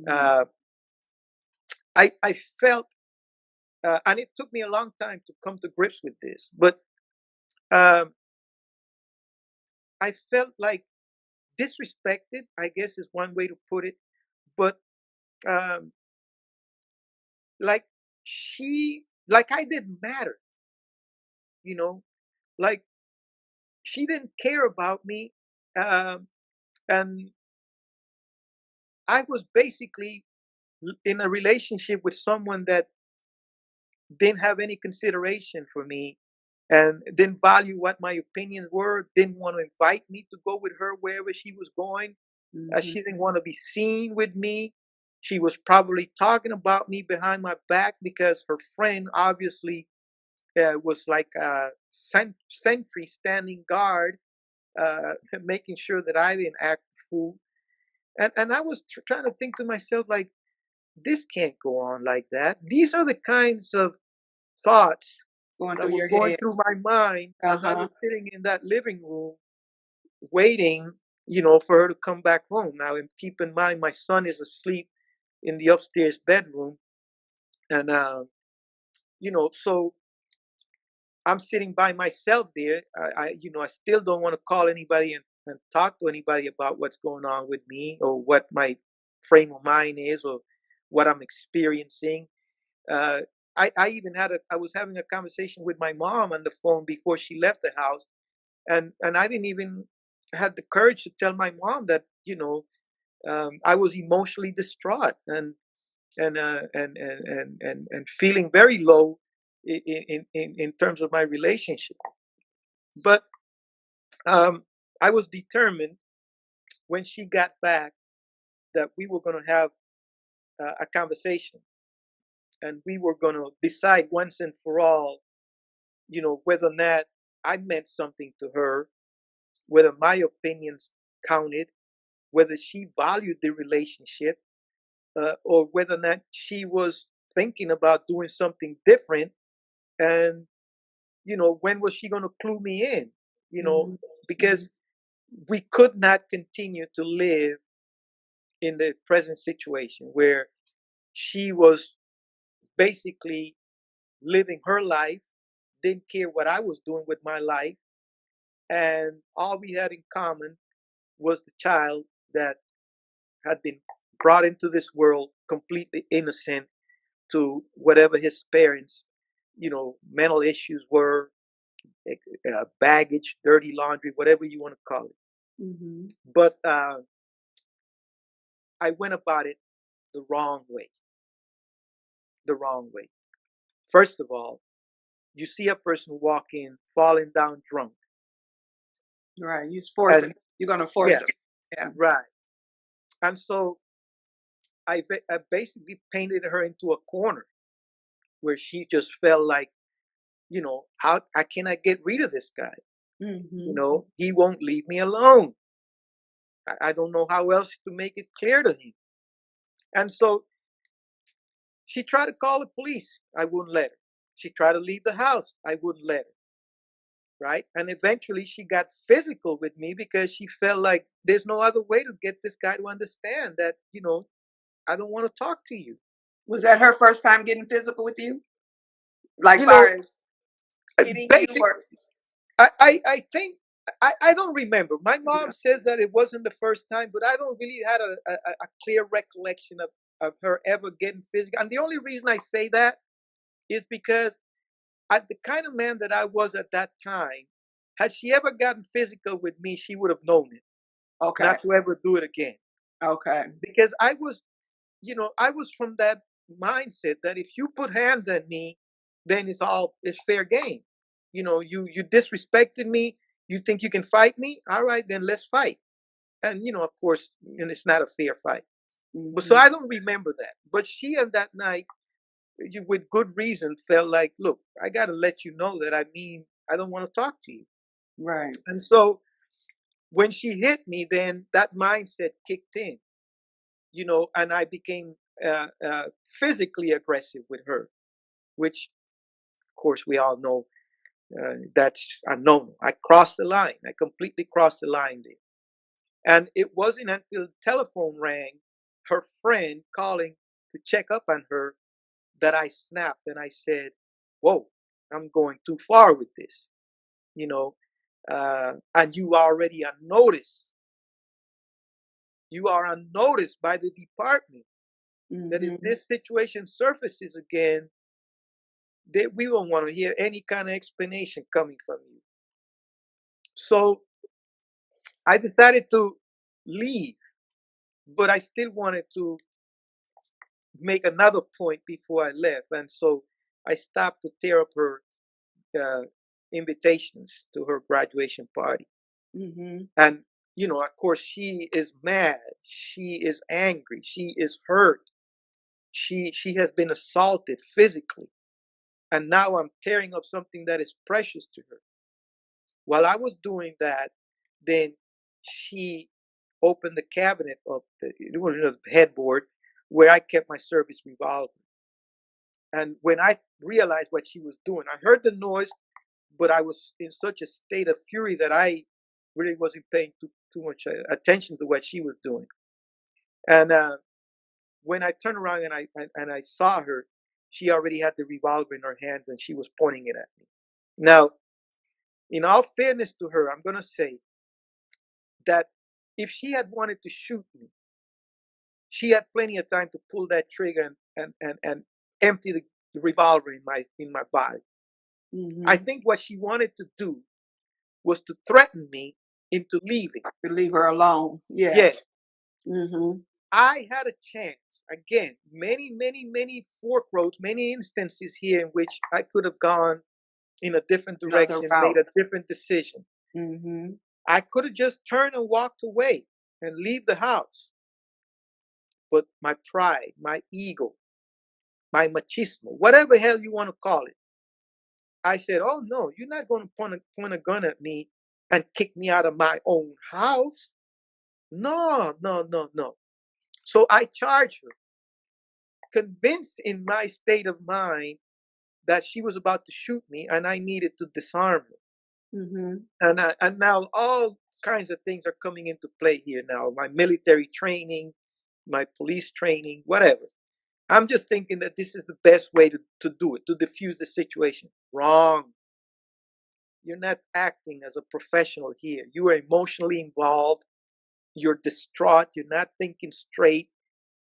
Uh, I felt, and it took me a long time to come to grips with this, but um, I felt like disrespected, I guess is one way to put it. But um, like like I didn't matter, you know, like she didn't care about me. Um, and I was basically in a relationship with someone that didn't have any consideration for me and didn't value what my opinions were, didn't want to invite me to go with her wherever she was going. She didn't want to be seen with me. She was probably talking about me behind my back because her friend obviously was like a sentry standing guard making sure that I didn't act a fool. And I was trying to think to myself, like, this can't go on like that. These are the kinds of thoughts Going that through were your going head. through my mind as I Uh-huh. was sitting in that living room waiting, for her to come back home. Now, and keep in mind, my son is asleep in the upstairs bedroom, and so I'm sitting by myself there. I still don't want to call anybody and talk to anybody about what's going on with me or what my frame of mind is or what I'm experiencing. Uh, I even I was having a conversation with my mom on the phone before she left the house, and I didn't even had the courage to tell my mom that I was emotionally distraught and feeling very low in terms of my relationship. But um, I was determined when she got back that we were going to have a conversation and we were going to decide once and for all, whether or not I meant something to her, whether my opinions counted, whether she valued the relationship, or whether or not she was thinking about doing something different. And, when was she going to clue me in? Mm-hmm. Because we could not continue to live in the present situation where she was basically living her life, didn't care what I was doing with my life, and all we had in common was the child that had been brought into this world completely innocent to whatever his parents, mental issues were, baggage, dirty laundry, whatever you want to call it. Mm-hmm. But I went about it the wrong way. The wrong way. First of all, you see a person walking, falling down drunk, Right. You force it. and You're gonna force yeah, it. Yeah. right. And so I basically painted her into a corner where she just felt like, how can I get rid of this guy? Mm-hmm. He won't leave me alone. I don't know how else to make it clear to him. And so she tried to call the police. I wouldn't let her. She tried to leave the house. I wouldn't let her. Right. And eventually she got physical with me because she felt like there's no other way to get this guy to understand that, I don't want to talk to you. Was that her first time getting physical with you? Like You far know, as hitting you basic. or I think I don't remember. My mom says that it wasn't the first time, but I don't really had a clear recollection of her ever getting physical. And the only reason I say that is because the kind of man that I was at that time, had she ever gotten physical with me, she would have known it, okay. not to ever do it again. Okay. Because I was from that mindset that if you put hands on me, then it's fair game. You disrespected me. You think you can fight me? All right, then let's fight. And of course, and it's not a fair fight. But so Mm-hmm. I don't remember that. But she on that night, with good reason, felt like, look, I got to let you know that I don't want to talk to you. Right. And so when she hit me, then that mindset kicked in, and I became physically aggressive with her, which, of course, we all know that's a no-no. I crossed the line. I completely crossed the line there. And it wasn't until the telephone rang, her friend calling to check up on her, that I snapped and I said, whoa, I'm going too far with this, and you already on notice. You are on notice by the department that if Mm-hmm. this situation surfaces again, we won't want to hear any kind of explanation coming from you. So I decided to leave, but I still wanted to make another point before I left. And so I stopped to tear up her uh, invitations to her graduation party. Mm-hmm. And, of course, she is mad. She is angry. She is hurt. She has been assaulted physically. And now I'm tearing up something that is precious to her. While I was doing that, then she opened the cabinet of the headboard where I kept my service revolver. And when I realized what she was doing, I heard the noise, but I was in such a state of fury that I really wasn't paying too much attention to what she was doing. And when I turned around and I saw her, she already had the revolver in her hands and she was pointing it at me. Now, in all fairness to her, I'm going to say that if she had wanted to shoot me, she had plenty of time to pull that trigger and empty the revolver in my body. Mm-hmm. I think what she wanted to do was to threaten me into leaving. To leave her alone. Yeah. Yeah. Mm-hmm. I had a chance. Again, many fork roads, many instances here in which I could have gone in a different direction, made a different decision. Mm-hmm. I could have just turned and walked away and leave the house. But my pride, my ego, my machismo, whatever hell you want to call it, I said, oh no, you're not going to point a gun at me and kick me out of my own house. No. So I charged her, convinced in my state of mind that she was about to shoot me and I needed to disarm her. Mm-hmm. And now all kinds of things are coming into play here now. My military training, my police training, whatever. I'm just thinking that this is the best way to do it, to diffuse the situation. Wrong. You're not acting as a professional here. You are emotionally involved. You're distraught. You're not thinking straight,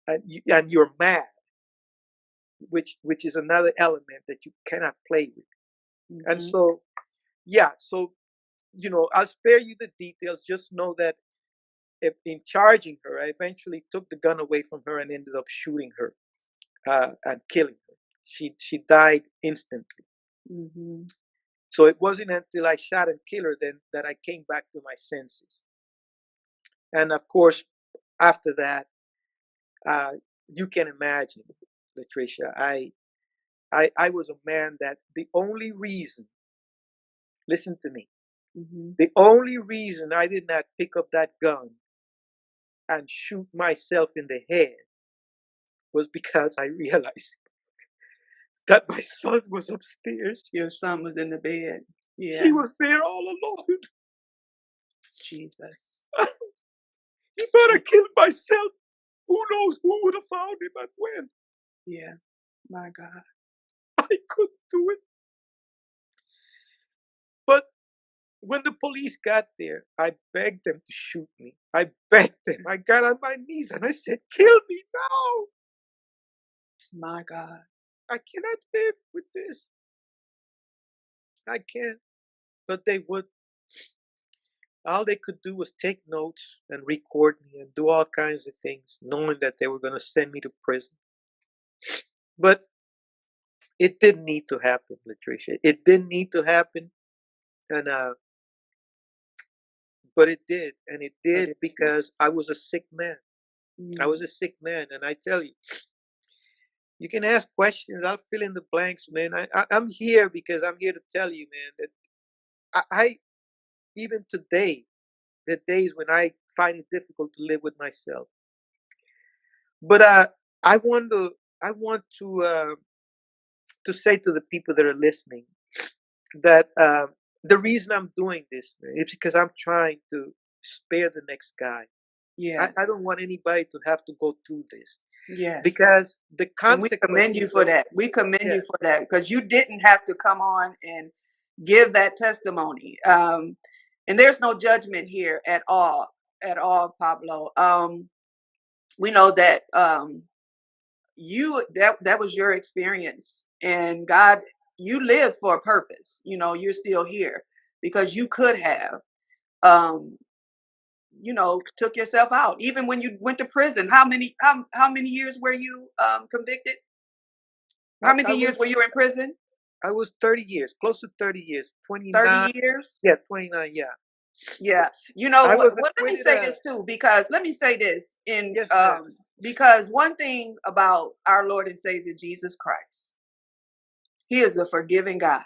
and you're mad, which is another element that you cannot play with. Mm-hmm. And so, yeah. So, I'll spare you the details. Just know that in charging her, I eventually took the gun away from her and ended up shooting her and killing her. She died instantly. Mm-hmm. So it wasn't until I shot and killed her then that I came back to my senses. And of course, after that, you can imagine, Latricia, I was a man that the only reason, listen to me, mm-hmm. the only reason I did not pick up that gun and shoot myself in the head was because I realized that my son was upstairs. Your son was in the bed. Yeah. He was there all alone. Jesus. If I'd have killed myself, who knows who would have found him and when. Yeah. My God. I couldn't do it. But when the police got there, I begged them to shoot me. I begged them. I got on my knees and I said, kill me now. My God. I cannot live with this. I can't. But they would. All they could do was take notes and record me and do all kinds of things, knowing that they were going to send me to prison. But it didn't need to happen, Latricia. It didn't need to happen. And but it did. And it did because I was a sick man. I was a sick man. And I tell you, you can ask questions. I'll fill in the blanks, man. I'm here because I'm here to tell you, man, that I even today, the days when I find it difficult to live with myself. But I want to say to the people that are listening that the reason I'm doing this, man, is because I'm trying to spare the next guy. Yeah, I don't want anybody to have to go through this. Yeah, because the consequences. We commend you for that. We commend you for that because you didn't have to come on and give that testimony. And there's no judgment here at all, Pablo. We know that that was your experience, and God, you lived for a purpose. You're still here because you could have, took yourself out. Even when you went to prison, how many years were you convicted? How many years were you in prison? I was 30 years, close to 30 years, 29. 30 years? Yeah, 29, yeah. Yeah. Let me say this too, because let me say this because one thing about our Lord and Savior Jesus Christ, He is a forgiving God.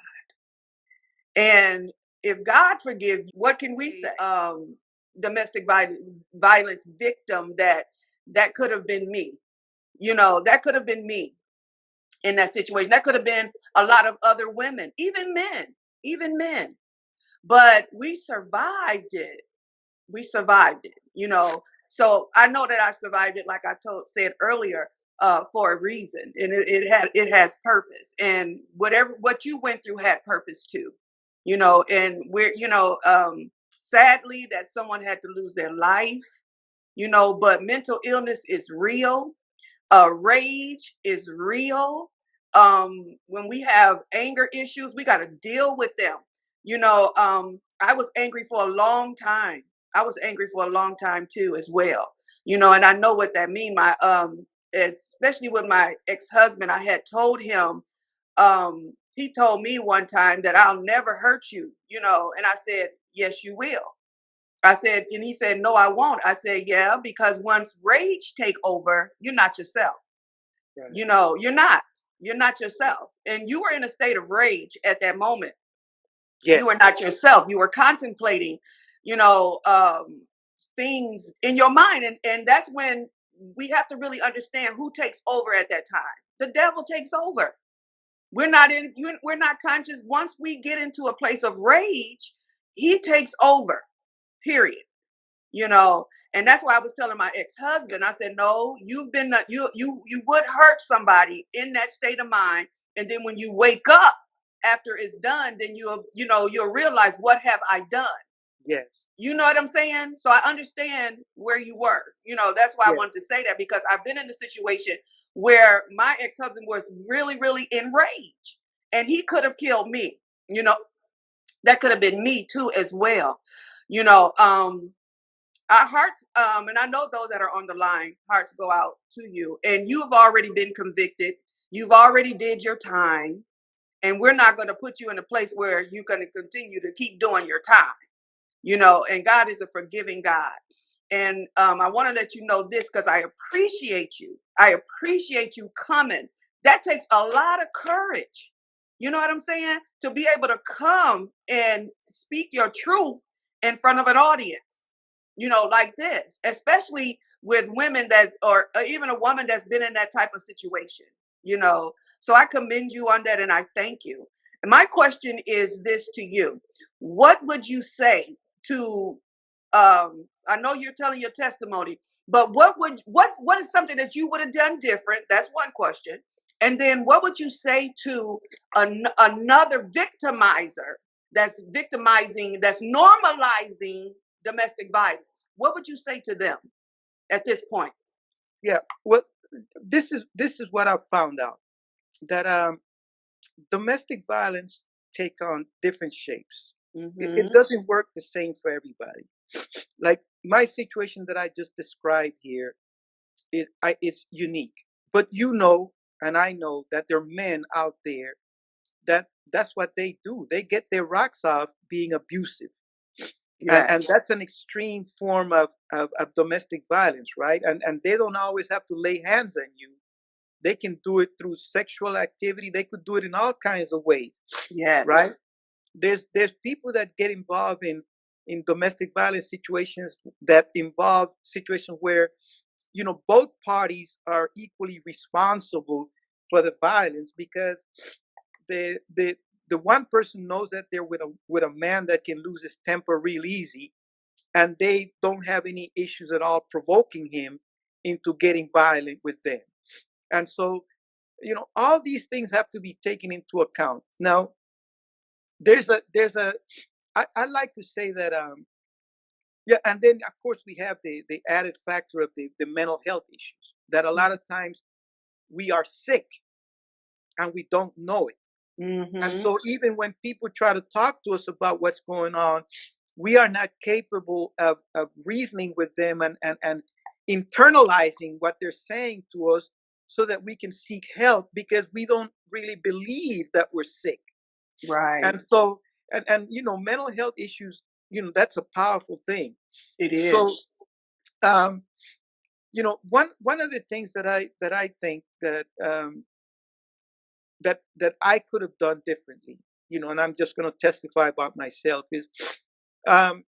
And If God forgives, what can we say? Domestic violence victim that could have been me. That could have been me in that situation. That could have been a lot of other women, even men. But we survived it. We survived it. So I know that I survived it, like I said earlier, for a reason, and it has purpose. And what you went through had purpose too. And we're sadly that someone had to lose their life. But mental illness is real. Rage is real. When we have anger issues, we got to deal with them. I was angry for a long time. I was angry for a long time too, as well. And I know what that means. Especially with my ex-husband, I had told him. He told me one time that I'll never hurt you. And I said, yes, you will. I said, and he said, no, I won't. I said, yeah, because once rage take over, you're not yourself. Right. You're not yourself. And you were in a state of rage at that moment. Yes. You were not yourself. You were contemplating, things in your mind. And that's when we have to really understand who takes over at that time. The devil takes over. We're not conscious. Once we get into a place of rage, he takes over, period. And that's why I was telling my ex-husband, I said, no, you would hurt somebody in that state of mind. And then when you wake up after it's done, then you'll realize, what have I done? Yes. You know what I'm saying? So I understand where you were. That's why I wanted to say that, because I've been in a situation where my ex-husband was really, really enraged, and he could have killed me. That could have been me too, as well. Our hearts, and I know those that are on the line, hearts go out to you, and you've already been convicted. You've already did your time, and we're not going to put you in a place where you're going to continue to keep doing your time. And God is a forgiving God. And I want to let you know this, because I appreciate you. I appreciate you coming. That takes a lot of courage. You know what I'm saying? To be able to come and speak your truth in front of an audience, like this, especially with women or even a woman that's been in that type of situation, So I commend you on that, and I thank you. And my question is this to you. What would you say to, I know you're telling your testimony, but what is something that you would have done different? That's one question. And then what would you say to another victimizer that's victimizing, that's normalizing domestic violence? What would you say to them at this point? Yeah, well, this is what I've found out, that domestic violence take on different shapes. It doesn't work the same for everybody. Like my situation that I just described here, it's unique. But and I know that there are men out there that's what they do. They get their rocks off being abusive. Yes. And that's an extreme form of domestic violence, right? And they don't always have to lay hands on you. They can do it through sexual activity. They could do it in all kinds of ways. Yes. Right? There's people that get involved in domestic violence situations that involve situations where, both parties are equally responsible for the violence, because the one person knows that they're with a man that can lose his temper real easy, and they don't have any issues at all provoking him into getting violent with them. And so, all these things have to be taken into account. Now, I like to say that, yeah, and then of course we have the added factor of the mental health issues, that a lot of times we are sick and we don't know it. And so even when people try to talk to us about what's going on, we are not capable of reasoning with them and internalizing what they're saying to us, so that we can seek help, because we don't really believe that we're sick. Right. And so, and mental health issues, that's a powerful thing. It is. So, one of the things that I think that that I could have done differently and I'm just going to testify about myself, is um,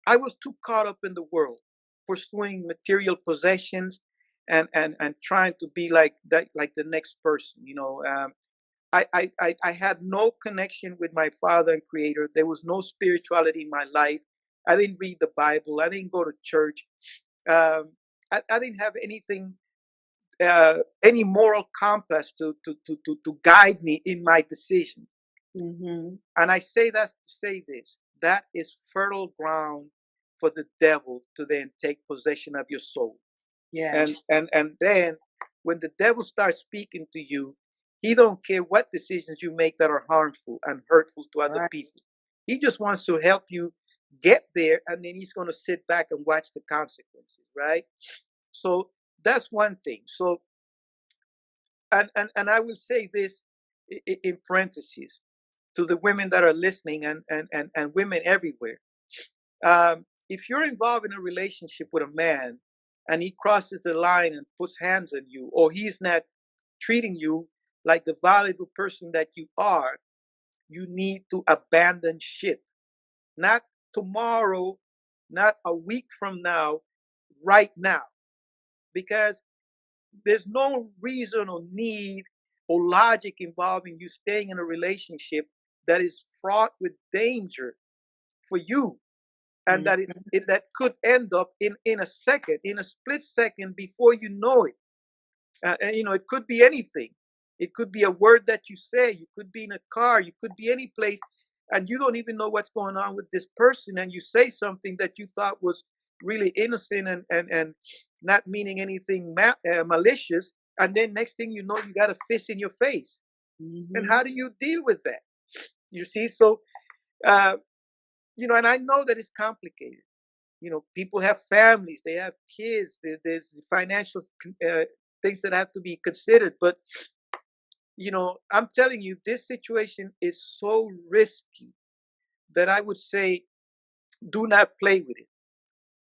I was too caught up in the world, pursuing material possessions and trying to be like that, like the next person. I had no connection with my Father and Creator. There was no spirituality in my life. I didn't read the Bible. I didn't go to church. I didn't have anything, any moral compass to guide me in my decision. Mm-hmm. And I say that to say this: that is fertile ground for the devil to then take possession of your soul. Yes. And then when the devil starts speaking to you, he don't care what decisions you make that are harmful and hurtful to other Right. people. He just wants to help you get there, and then he's going to sit back and watch the consequences, right? So that's one thing. So and I will say this in parentheses to the women that are listening, and women everywhere. If you're involved in a relationship with a man and he crosses the line and puts hands on you, or he's not treating you like the valuable person that you are, you need to abandon ship. Not tomorrow, not a week from now, right now. Because there's no reason or need or logic involving you staying in a relationship that is fraught with danger for you, and Mm-hmm. that could end up in a second, in a split second, before you know it. And it could be anything. It could be a word that you say. You could be in a car. You could be any place, and you don't even know what's going on with this person. And you say something that you thought was really innocent and not meaning anything malicious. And then next thing you know, you got a fist in your face. And Mm-hmm. how do you deal with that? You see, so uh, and I know that it's complicated. People have families, they have kids, there's financial uh, things that have to be considered. But I'm telling you, this situation is so risky that I would say do not play with it.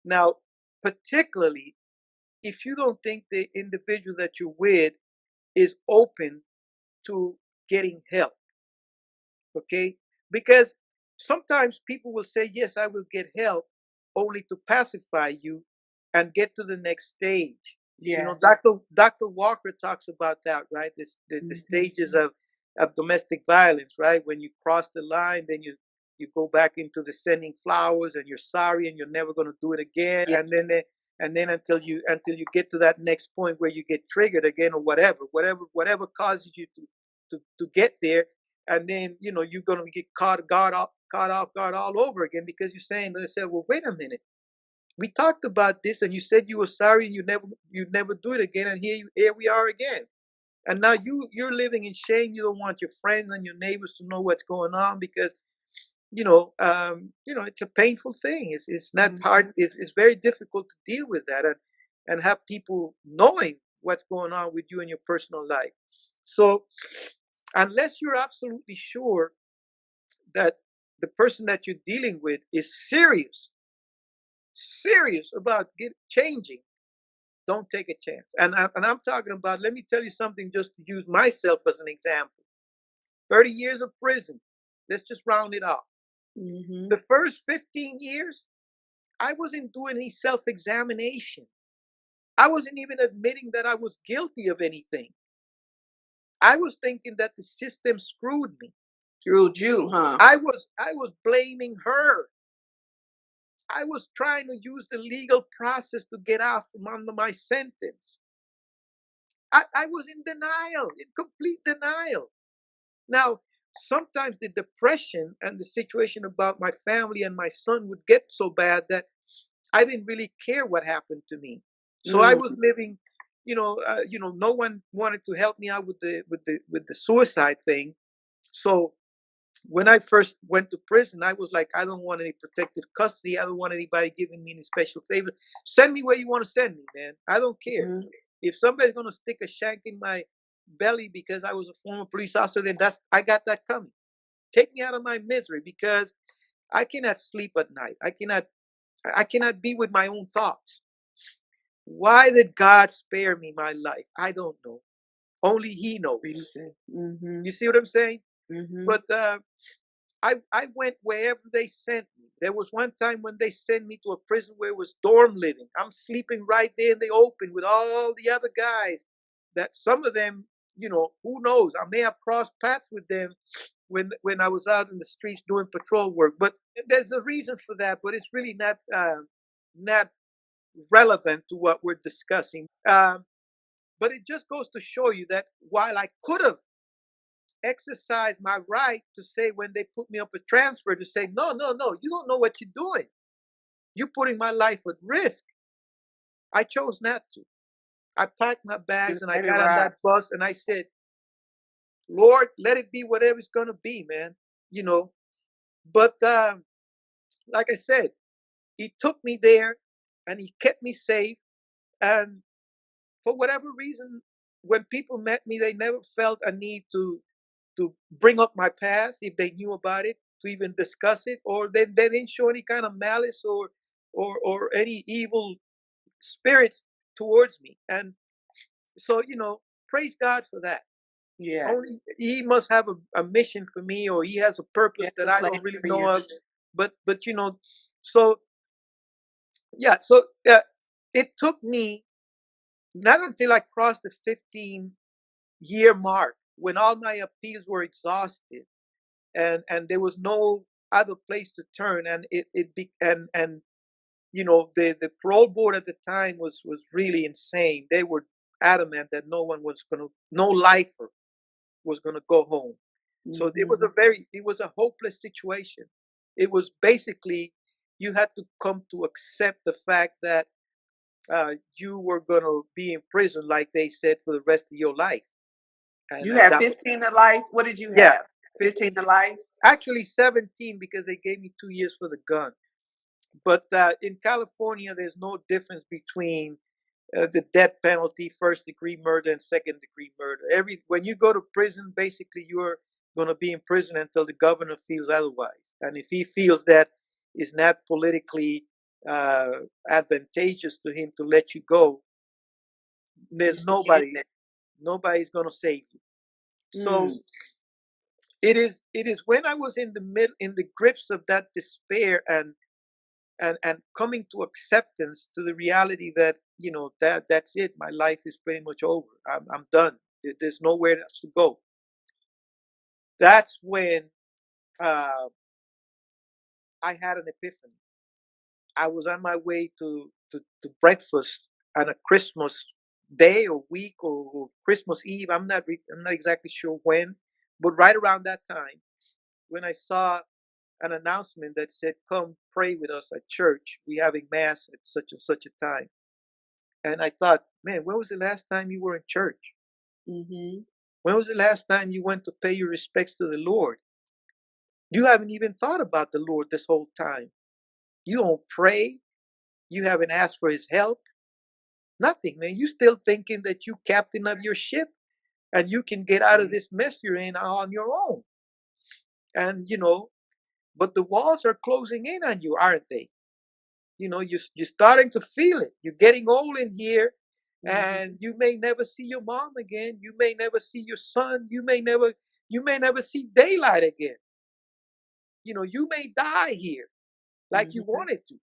Now, particularly if you don't think the individual that you're with is open to getting help. Okay, because sometimes people will say, yes, I will get help, only to pacify you and get to the next stage. Yes. Dr. Walker talks about that, right? The Mm-hmm. stages of domestic violence, right? When you cross the line, then you go back into the sending flowers, and you're sorry, and you're never going to do it again. Yeah. And then until you get to that next point where you get triggered again, or whatever causes you to get there. And then you're going to get caught off guard all over again, because you're saying to yourself, well, wait a minute, we talked about this, and you said you were sorry, and you never do it again, and here we are again. And now you're living in shame. You don't want your friends and your neighbors to know what's going on, because it's a painful thing. It's not Mm-hmm. hard. It's very difficult to deal with that, and have people knowing what's going on with you in your personal life. So unless you're absolutely sure that the person that you're dealing with is serious about changing, don't take a chance. And I'm talking about, let me tell you something, just to use myself as an example. 30 years of prison. Let's just round it off. Mm-hmm. The first 15 years, I wasn't doing any self examination. I wasn't even admitting that I was guilty of anything. I was thinking that the system screwed me. Screwed you, huh? I was blaming her. I was trying to use the legal process to get off from under my sentence. I was in denial, in complete denial. Now, sometimes the depression and the situation about my family and my son would get so bad that I didn't really care what happened to me. So I Mm. was living, no one wanted to help me out with the suicide thing. So when I first went to prison, I was like, I don't want any protective custody. I don't want anybody giving me any special favor. Send me where you want to send me, man. I don't care. Mm-hmm. If somebody's gonna stick a shank in my belly because I was a former police officer, then I got that coming. Take me out of my misery, because I cannot sleep at night. I cannot be with my own thoughts. Why did God spare me my life? I don't know. Only He knows. Reason. Mm-hmm. You see what I'm saying? But I went wherever they sent me. There was one time when they sent me to a prison where it was dorm living. I'm sleeping right there in the open with all the other guys. That some of them, who knows? I may have crossed paths with them when I was out in the streets doing patrol work. But there's a reason for that. But it's really not relevant to what we're discussing. But it just goes to show you that while I could have exercised my right to say when they put me up a transfer to say, no, no, no, you don't know what you're doing. You're putting my life at risk. I chose not to. I packed my bags and I got on that bus and I said, Lord, let it be whatever it's going to be, man. But like I said, he took me there and he kept me safe. And for whatever reason, when people met me, they never felt a need to bring up my past if they knew about it, to even discuss it, or they didn't show any kind of malice or any evil spirits towards me. And so, praise God for that. Yes. Only he must have a mission for me, or he has a purpose that I don't really know of. But so yeah, so it took me not until I crossed the 15-year mark, when all my appeals were exhausted and there was no other place to turn, and the parole board at the time was really insane. They were adamant that no lifer was gonna go home. So it was a hopeless situation. It was basically, you had to come to accept the fact that you were gonna be in prison, like they said, for the rest of your life. And you had 15 to life. What did you have? Yeah, 15 to life. Actually 17, because they gave me 2 years for the gun. But in California, there's no difference between the death penalty, first-degree murder, and second-degree murder. When you go to prison, basically you're going to be in prison until the governor feels otherwise. And if he feels that it's not politically advantageous to him to let you go, there's nobody's going to save you. So it is when I was in the grips of that despair and coming to acceptance to the reality that that's it, my life is pretty much over, I'm done, there's nowhere else to go. That's when I had an epiphany. I was on my way to breakfast on a Christmas day or week or Christmas Eve. I'm not exactly sure when, but right around that time, when I saw an announcement that said, "Come pray with us at church. We're having mass at such and such a time." And I thought, man, when was the last time you were in church? When was the last time you went to pay your respects to the Lord? You haven't even thought about the Lord this whole time. You don't pray. You haven't asked for his help. Nothing, man. You still thinking that you captain of your ship and you can get out of this mess you're in on your own. And but the walls are closing in on you, aren't they? You're starting to feel it. You're getting old in here, and you may never see your mom again. You may never see your son. You may never see daylight again. You may die here like you wanted to,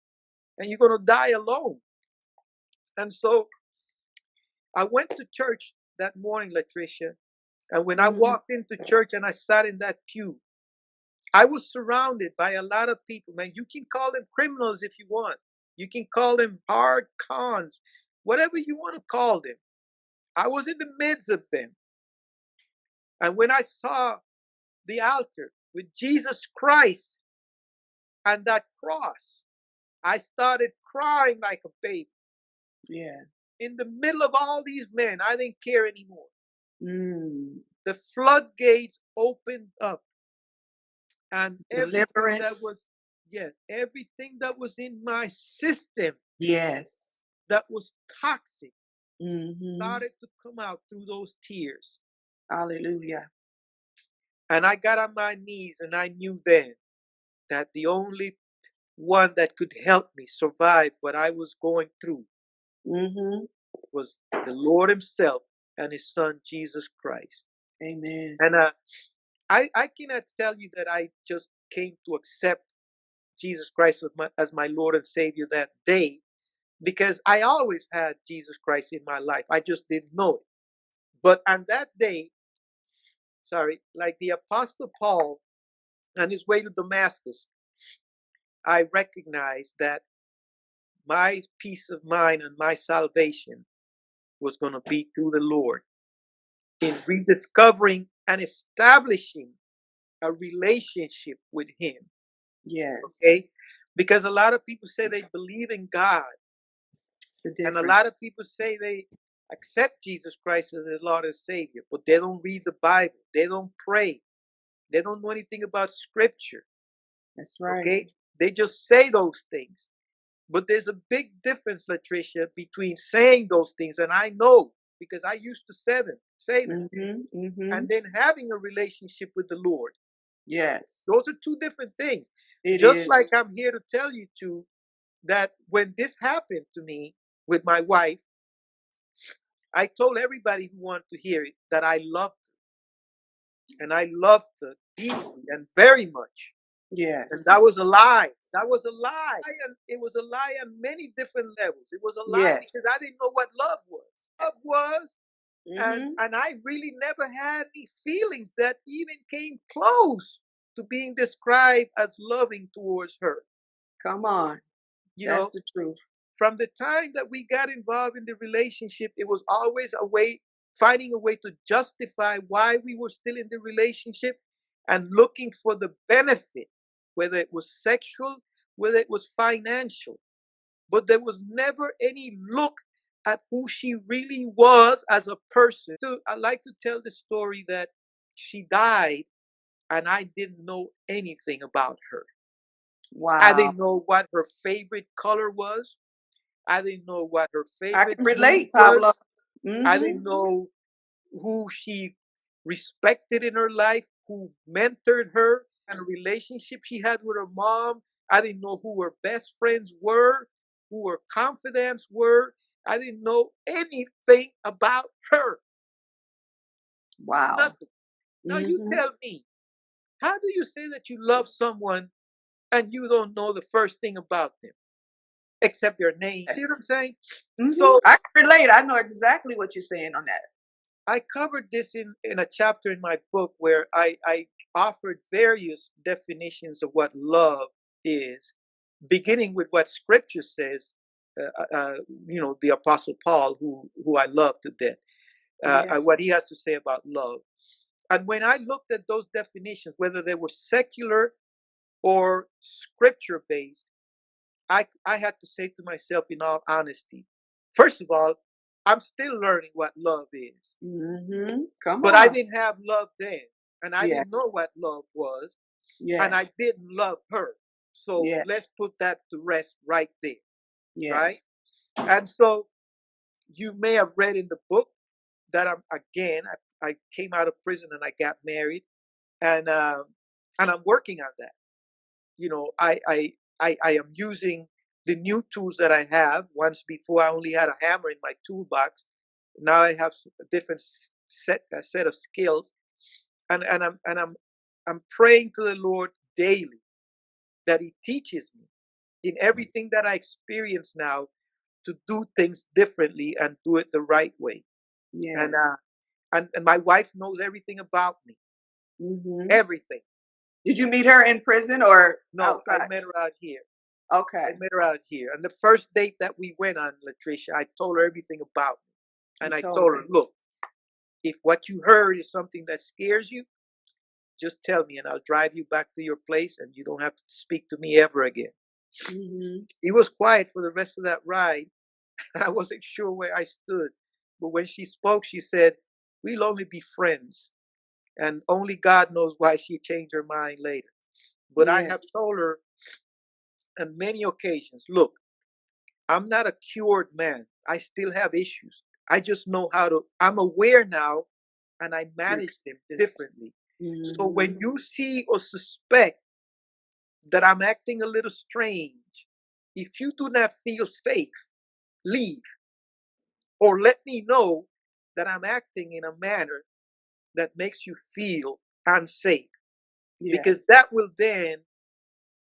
and you're gonna die alone. And so I went to church that morning, Latricia, and when I walked into church and I sat in that pew, I was surrounded by a lot of people. Man, you can call them criminals if you want. You can call them hard cons, whatever you want to call them. I was in the midst of them. And when I saw the altar with Jesus Christ and that cross, I started crying like a baby. Yeah. In the middle of all these men, I didn't care anymore. The floodgates opened up. And everything that was in my system, that was toxic, started to come out through those tears. Hallelujah. And I got on my knees, and I knew then that the only one that could help me survive what I was going through was the Lord himself and his son Jesus Christ. Amen. And I cannot tell you that I just came to accept Jesus Christ as my Lord and Savior that day, because I always had Jesus Christ in my life. I just didn't know it. But on that day, sorry, like the Apostle Paul on his way to Damascus, I recognized that my peace of mind and my salvation was going to be through the Lord in rediscovering and establishing a relationship with Him. Yes. Okay? Because a lot of people say they believe in God, and a lot of people say they accept Jesus Christ as their Lord and Savior, but they don't read the Bible, they don't pray, they don't know anything about Scripture. That's right. Okay? They just say those things. But there's a big difference, Latricia, between saying those things, and I know because I used to say them, and then having a relationship with the Lord. Yes. Those are two different things. It Just is. like I'm here to tell you too, that when this happened to me with my wife, I told everybody who wanted to hear it that I loved her. And I loved her deeply and very much. Yes. And that was a lie. That was a lie. And it was a lie on many different levels. It was a lie because I didn't know what love was. Love was, and I really never had any feelings that even came close to being described as loving towards her. Come on. That's the truth. From the time that we got involved in the relationship, it was always finding a way to justify why we were still in the relationship and looking for the benefit, whether it was sexual, whether it was financial. But there was never any look at who she really was as a person. So I like to tell the story that she died and I didn't know anything about her. Wow. I didn't know what her favorite color was. I didn't know what her favorite. I can relate, Pablo. I didn't know who she respected in her life, who mentored her, and a relationship she had with her mom. I didn't know who her best friends were, who her confidants were. I didn't know anything about her. Wow. Nothing. Now you tell me, how do you say that you love someone and you don't know the first thing about them except their name? See what I'm saying? So I can relate. I know exactly what you're saying on that. I covered this in a chapter in my book where I offered various definitions of what love is, beginning with what Scripture says. The Apostle Paul, who I love to death, what he has to say about love. And when I looked at those definitions, whether they were secular or Scripture based, I had to say to myself, in all honesty, first of all, I'm still learning what love is. But I didn't have love then, and I didn't know what love was, and I didn't love her. So let's put that to rest right there, right? And so you may have read in the book that I came out of prison and I got married, and I'm working on that. I am using the new tools that I have. Once before, I only had a hammer in my toolbox. Now I have a different set of skills, and I'm praying to the Lord daily that He teaches me in everything that I experience now to do things differently and do it the right way. And my wife knows everything about me, everything. Did you meet her in prison or outside? I met her out here. Okay. I met her out here. And the first date that we went on, Latricia, I told her everything about me. And I told her, look, if what you heard is something that scares you, just tell me and I'll drive you back to your place and you don't have to speak to me ever again. He was quiet for the rest of that ride. I wasn't sure where I stood. But when she spoke, she said, we'll only be friends. And only God knows why she changed her mind later. But I have told her on many occasions, look, I'm not a cured man. I still have issues. I just know I'm aware now and I manage them differently. So when you see or suspect that I'm acting a little strange, if you do not feel safe, leave. Or let me know that I'm acting in a manner that makes you feel unsafe, Yeah. because that will then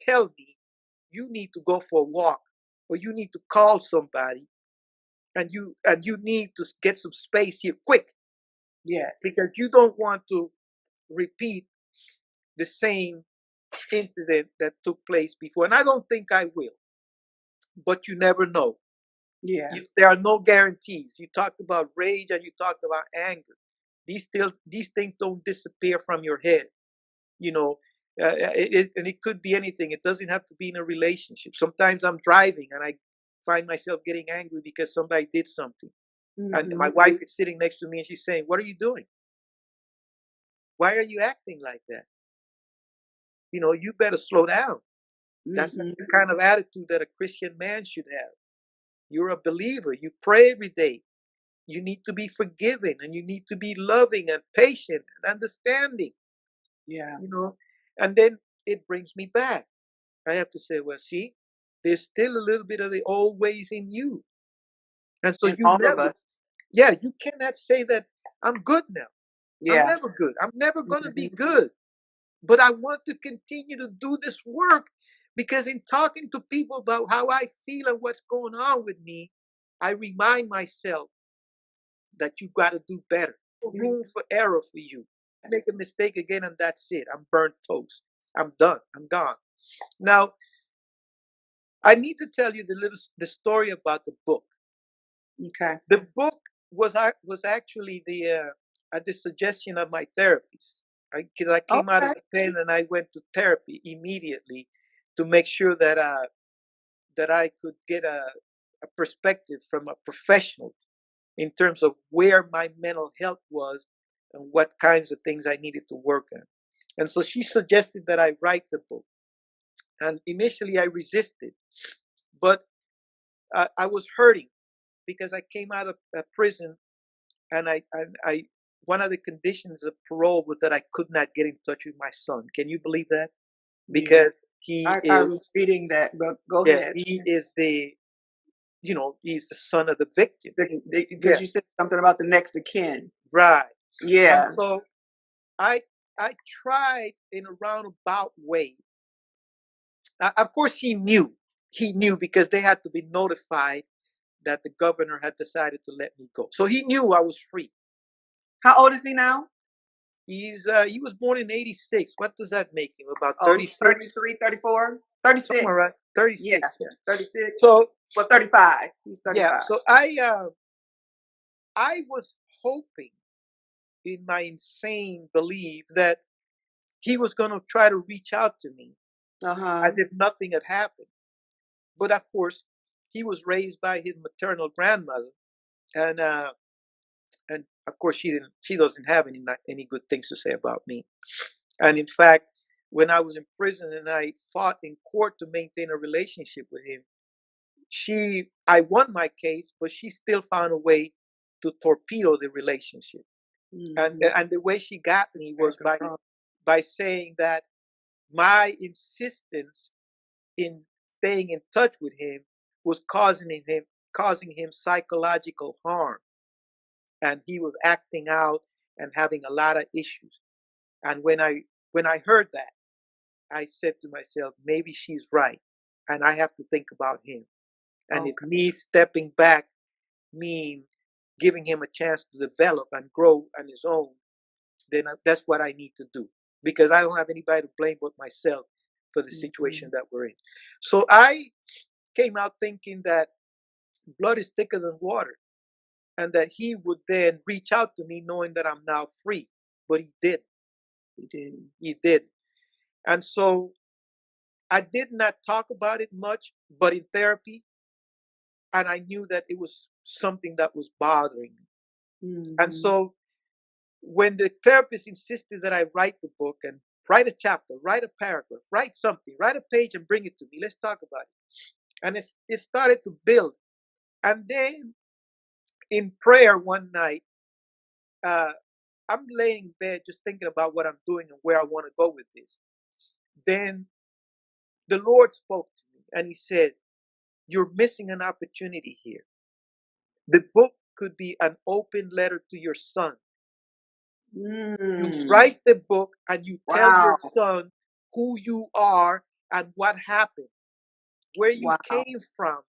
tell me you need to go for a walk, or you need to call somebody, and you need to get some space here quick, Yes. because you don't want to repeat the same incident that took place before. And I don't think I will, but you never know. Yeah. There are no guarantees. You talked about rage and you talked about anger. These things don't disappear from your head. You know, and it could be anything. It doesn't have to be in a relationship. Sometimes I'm driving and I find myself getting angry because somebody did something, and my wife is sitting next to me and she's saying, "What are you doing? Why are you acting like that? You better slow down." That's not the kind of attitude that a Christian man should have. You're a believer. You pray every day. You need to be forgiving, and you need to be loving and patient and understanding. Yeah. And then it brings me back. I have to say, well, see, there's still a little bit of the old ways in you. And so And all of us. you cannot say that I'm good now. I'm Yeah. never good. I'm never going to be good. But I want to continue to do this work, because in talking to people about how I feel and what's going on with me, I remind myself that you got to do better. No room for error for you. Make a mistake again, and that's it. I'm burnt toast. I'm done. I'm gone. Now, I need to tell you the story about the book. Okay. The book was actually at the suggestion of my therapist. Because I came out of the pen and I went to therapy immediately to make sure that I could get a perspective from a professional in terms of where my mental health was and what kinds of things I needed to work on. And so she suggested that I write the book. And initially I resisted, but I was hurting because I came out of prison, and I one of the conditions of parole was that I could not get in touch with my son. Can you believe that? Because I was reading that, but go ahead. He is he's the son of the victim. Because you said something about the next of kin. Right. Yeah. And so I tried in a roundabout way. Of course, he knew. He knew because they had to be notified that the governor had decided to let me go. So he knew I was free. How old is he now? He was born in 86. What does that make him? About 36? 33, 34? 36. Somewhere around 36. Yeah. 36. So, well, 35. He's 35. Yeah. So I was hoping in my insane belief that he was going to try to reach out to me as if nothing had happened. But of course, he was raised by his maternal grandmother, and of course she doesn't have any good things to say about me. And in fact, when I was in prison and I fought in court to maintain a relationship with him, I won my case, but she still found a way to torpedo the relationship. And the way she got me was by saying that my insistence in staying in touch with him was causing him psychological harm, and he was acting out and having a lot of issues. And when I heard that, I said to myself, maybe she's right, and I have to think about him. And if me stepping back mean giving him a chance to develop and grow on his own, then that's what I need to do, because I don't have anybody to blame but myself for the situation that we're in. So I came out thinking that blood is thicker than water, and that he would then reach out to me knowing that I'm now free. But he didn't. He didn't. And so I did not talk about it much, but in therapy, and I knew that it was something that was bothering me. And so when the therapist insisted that I write the book and write a chapter, write a paragraph, write something, write a page and bring it to me, let's talk about it. And it started to build. And then in prayer one night, I'm laying in bed just thinking about what I'm doing and where I want to go with this. Then the Lord spoke to me and he said, "You're missing an opportunity here. The book could be an open letter to your son, You Mm. write the book and you tell your Wow. son who you are and what happened, where you Wow. came from,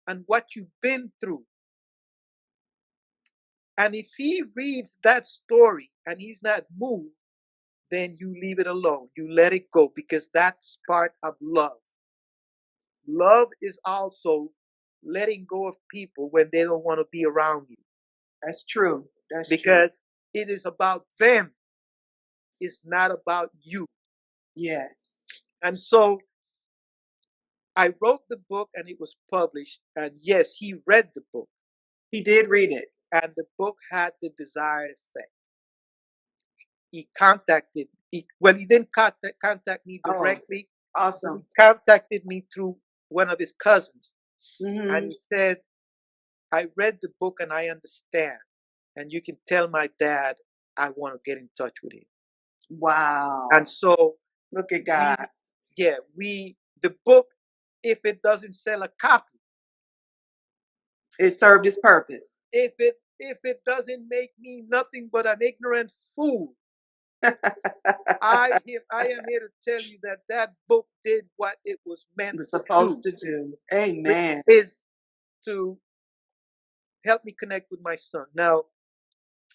and what you've been through. And if he reads that story and he's not moved, then you leave it alone. You let it go because that's part of love. Love is also letting go of people when they don't want to be around you That's true. That's true. because it is about them, it's not about you. Yes. And so I wrote the book and it was published. And yes, he read the book. He did read it. And the book had the desired effect. He contacted, he didn't contact me Oh, directly. He awesome. contacted me through one of his cousins. And Mm-hmm. he said, I read the book and I understand. And you can tell my dad I want to get in touch with him. Wow. And so Look at God. the book, if it doesn't sell a copy, It served its purpose. if it doesn't make me nothing but an ignorant fool, I am here to tell you that that book did what it was meant We're to do, supposed to do. which Amen. is to help me connect with my son. Now,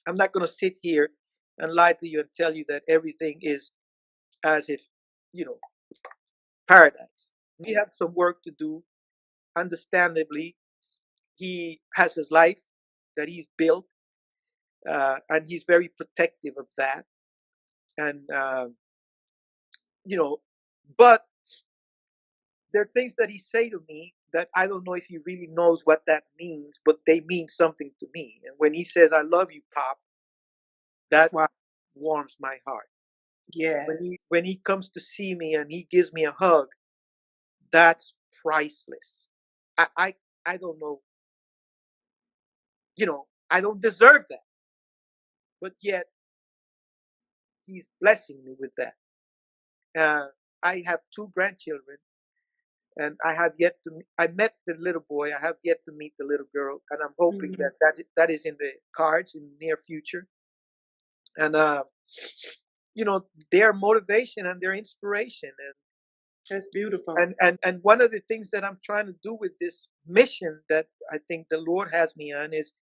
I'm not going to sit here and lie to you and tell you that everything is as if, you know, paradise. We have some work to do. Understandably, he has his life that he's built, and he's very protective of that. And, you know, but there are things that he say to me that I don't know if he really knows what that means, but they mean something to me. And when he says, I love you, Pop, that Wow. warms my heart. Yes. When he comes to see me and he gives me a hug, that's priceless. I I, I don't know, I don't deserve that. But yet he's blessing me with that. I have two grandchildren, and I have yet to. I met the little boy. I have yet to meet the little girl, and I'm hoping Mm-hmm. that is in the cards in the near future. And their motivation and their inspiration, That's beautiful. and one of the things that I'm trying to do with this mission that I think the Lord has me on is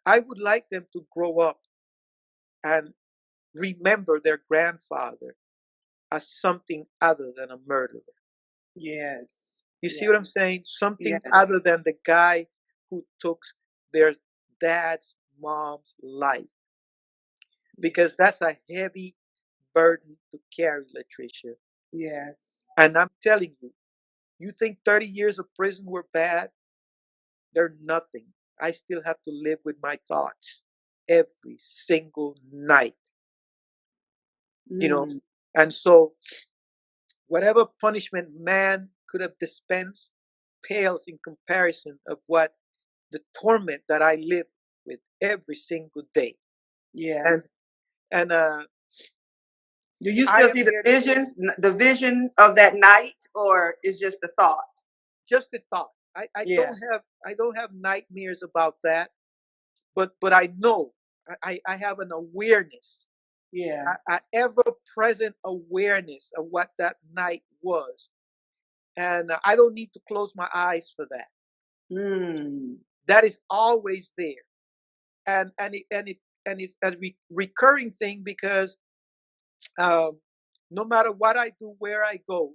I would like them to grow up and remember their grandfather as something other than a murderer. Yes. You see what I'm saying? Something Yes. other than the guy who took their dad's mom's life. Because that's a heavy burden to carry, Latricia. Yes. And I'm telling you, you think 30 years of prison were bad? They're nothing. I still have to live with my thoughts every single night, you know? Mm. And so, whatever punishment man could have dispensed pales in comparison of what the torment that I live with every single day. Yeah. And Do you I still am see the here visions, the vision of that night, or is just the thought? just a thought. I Yeah. don't have nightmares about that, but I know I have an awareness, Yeah. a ever present awareness of what that night was, and I don't need to close my eyes for that. Mm. That is always there, and it's a recurring thing because no matter what I do, where I go,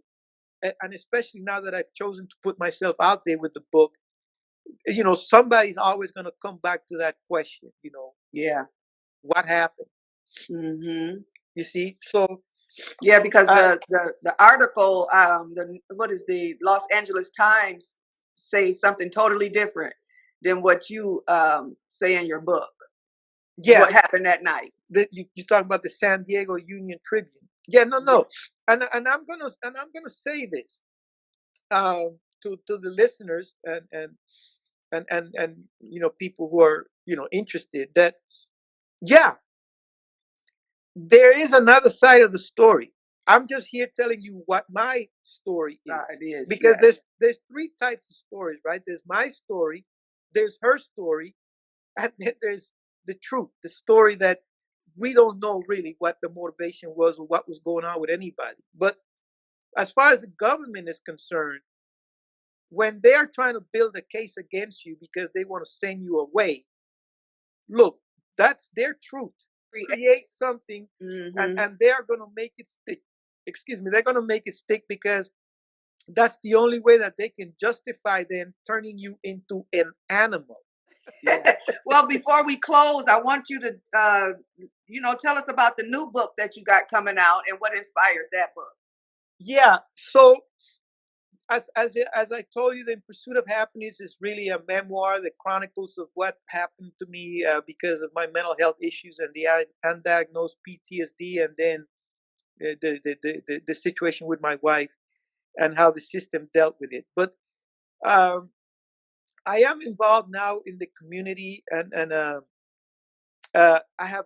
and especially now that I've chosen to put myself out there with the book, somebody's always going to come back to that question, Yeah. what happened? Mm-hmm. You see? So, Yeah, because uh, the article, what is the Los Angeles Times say something totally different than what you say in your book. yeah, What happened that night? you talk about the San Diego Union Tribune. Yeah, no, and I'm gonna say this to the listeners and people who are interested that yeah, there is another side of the story. I'm just here telling you what my story is. It is, Because yeah. there's three types of stories, right? There's my story, there's her story, and then there's the truth, the story that we don't know really what the motivation was or what was going on with anybody. But as far as the government is concerned, when they are trying to build a case against you because they want to send you away, look, that's their truth. Create something, and they are going to make it stick. Excuse me, they're going to make it stick because that's the only way that they can justify them turning you into an animal. Yeah. Well, before we close, I want you to, tell us about the new book that you got coming out and what inspired that book. Yeah. So as I told you, the In Pursuit of Happiness is really a memoir that chronicles of what happened to me because of my mental health issues and the undiagnosed PTSD, and then the situation with my wife and how the system dealt with it. But I am involved now in the community, and I have,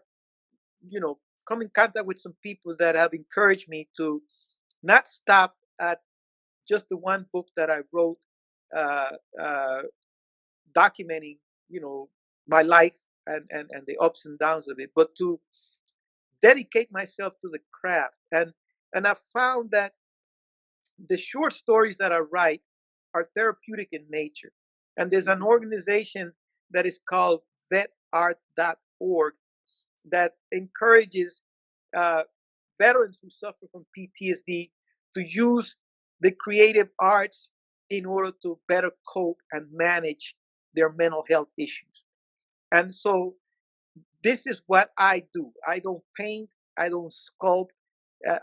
come in contact with some people that have encouraged me to not stop at just the one book that I wrote, uh, uh, documenting, my life and the ups and downs of it, but to dedicate myself to the craft. And I found that the short stories that I write are therapeutic in nature. And there's an organization that is called vetart.org that encourages uh, veterans who suffer from PTSD to use the creative arts in order to better cope and manage their mental health issues. And so this is what I do. I don't paint, I don't sculpt,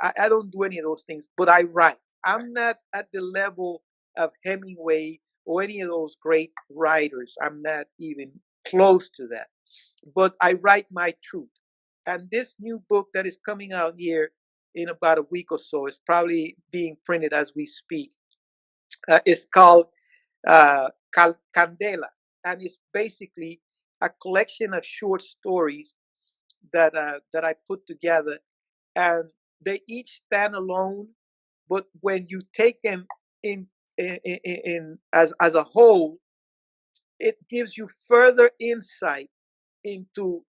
I don't do any of those things, but I write. I'm not at the level of Hemingway or any of those great writers. I'm not even close to that. But I write my truth. And this new book that is coming out here in about a week or so is probably being printed as we speak. It's called Candela, and it's basically a collection of short stories that I put together, and they each stand alone. But when you take them in as a whole, it gives you further insight into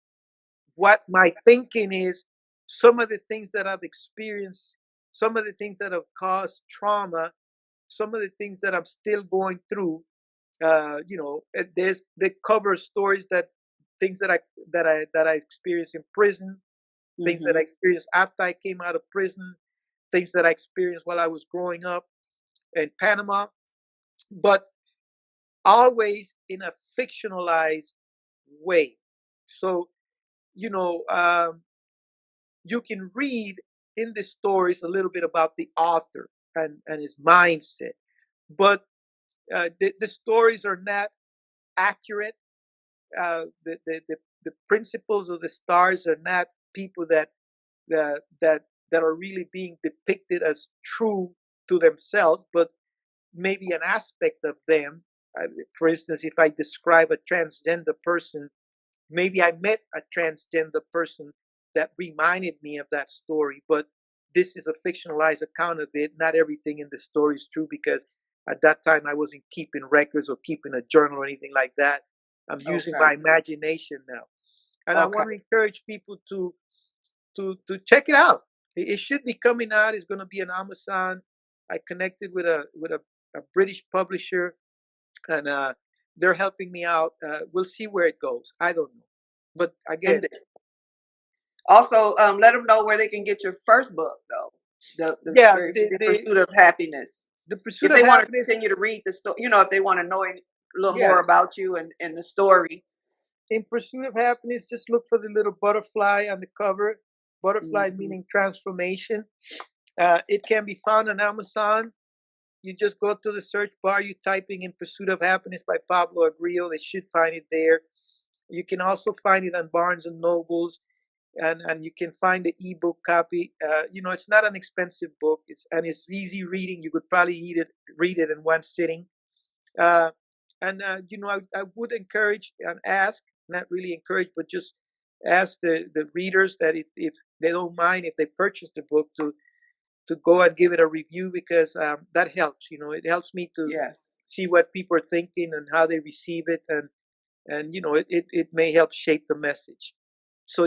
what my thinking is, some of the things that I've experienced, some of the things that have caused trauma, some of the things that I'm still going through. There's they cover stories that things that I experienced in prison, things that I experienced after I came out of prison, things that I experienced while I was growing up in Panama, but always in a fictionalized way. So, you know, um, you can read in the stories a little bit about the author and his mindset, but the stories are not accurate. The principles of the stars are not people that are really being depicted as true to themselves, but maybe an aspect of them. For instance, if I describe a transgender person, maybe I met a transgender person that reminded me of that story, but this is a fictionalized account of it. Not everything in the story is true because at that time I wasn't keeping records or keeping a journal or anything like that. I'm using my imagination now, and I want to encourage people to check it out. It should be coming out. It's going to be on Amazon. I connected with a British publisher, and they're helping me out. We'll see where it goes. I don't know, but again, also let them know where they can get your first book, though. yeah, The Pursuit of Happiness. the Pursuit If of they want to Happiness. continue to read the story, if they want to know a little Yeah, more about you and the story. In Pursuit of Happiness, just look for the little butterfly on the cover. Butterfly meaning transformation. It can be found on Amazon. You just go to the search bar, you typing In Pursuit of Happiness by Pablo Agrio. They should find it there. You can also find it on Barnes and Nobles, and you can find the ebook copy. It's not an expensive book. It's easy reading. You could probably read it in one sitting. Uh, I would encourage and ask, not really encourage, but just ask the readers that if they don't mind if they purchase the book to go and give it a review, because that helps. It helps me to see what people are thinking and how they receive it, and it may help shape the message. So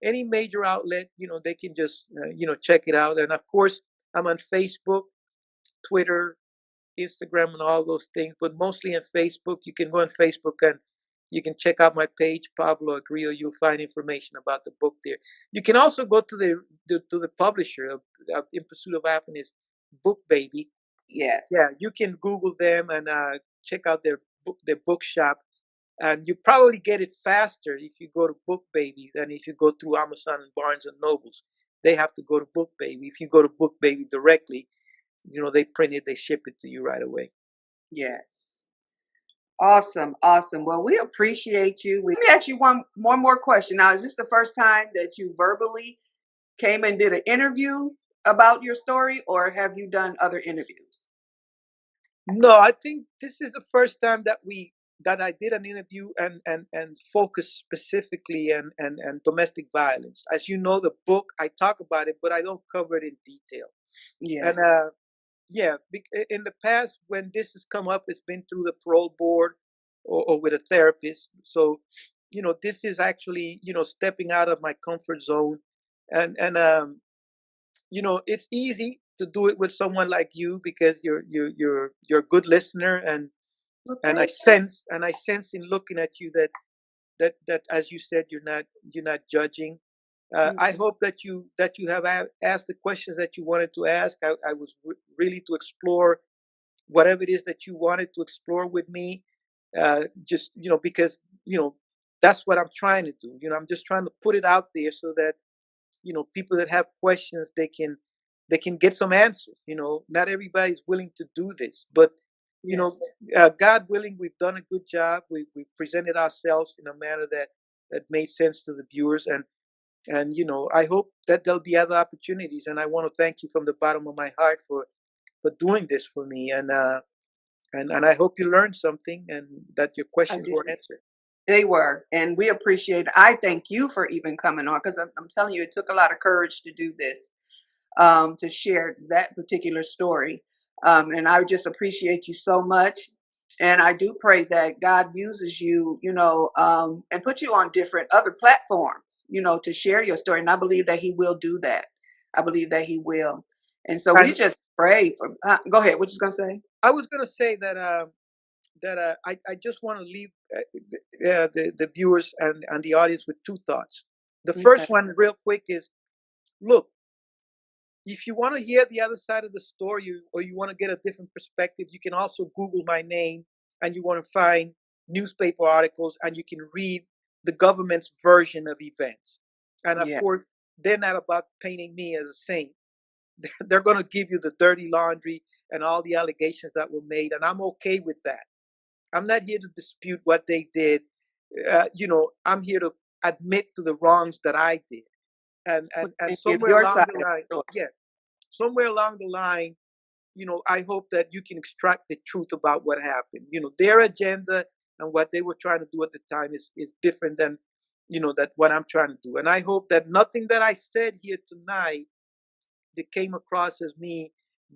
any major outlet, they can just check it out. And of course, I'm on Facebook, Twitter, Instagram, and all those things, but mostly on Facebook. You can go on Facebook and you can check out my page, Pablo Agrio. You'll find information about the book there. You can also go to the publisher of In Pursuit of Happiness, Book Baby. Yes. Yeah, you can Google them and check out their bookshop, and you probably get it faster if you go to Book Baby than if you go through Amazon and Barnes and Nobles. They have to go to Book Baby. If you go to Book Baby directly, they print it, they ship it to you right away. Yes. Awesome. Awesome. Well, we appreciate you. Let me ask you one more question. Now, is this the first time that you verbally came and did an interview about your story, or have you done other interviews? No, I think this is the first time that I did an interview and focus specifically and domestic violence. As you know, the book, I talk about it, but I don't cover it in detail. Yes. And yeah, in the past when this has come up, it's been through the parole board or with a therapist. So, this is actually, stepping out of my comfort zone, and it's easy to do it with someone like you because you're a good listener, and I sense in looking at you that as you said, you're not judging. I hope that you have asked the questions that you wanted to ask. I was really to explore whatever it is that you wanted to explore with me. Just because that's what I'm trying to do. I'm just trying to put it out there so that people that have questions, they can get some answers. Not everybody's willing to do this, but God willing, we've done a good job. We presented ourselves in a manner that made sense to the viewers, and I hope that there'll be other opportunities. And I want to thank you from the bottom of my heart for doing this for me. And I hope you learned something and that your questions were answered. They were, and we appreciate it. I thank you for even coming on, because I'm telling you, it took a lot of courage to do this, to share that particular story. And I just appreciate you so much. And I do pray that God uses you, and put you on different other platforms, to share your story. And I believe that He will do that. I believe that He will. And so we And just pray for. Go ahead. What you gonna say? I was going to say that I just want to leave the viewers and the audience with two thoughts. The Okay. first one, real quick, is look, if you want to hear the other side of the story, or you want to get a different perspective, you can also Google my name, and you want to find newspaper articles, and you can read the government's version of events. And of course, they're not about painting me as a saint. They're going to give you the dirty laundry and all the allegations that were made, and I'm okay with that. I'm not here to dispute what they did. I'm here to admit to the wrongs that I did, and somewhere along the line, somewhere along the line, I hope that you can extract the truth about what happened. Their agenda and what they were trying to do at the time is different than that what I'm trying to do. And I hope that nothing that I said here tonight that came across as me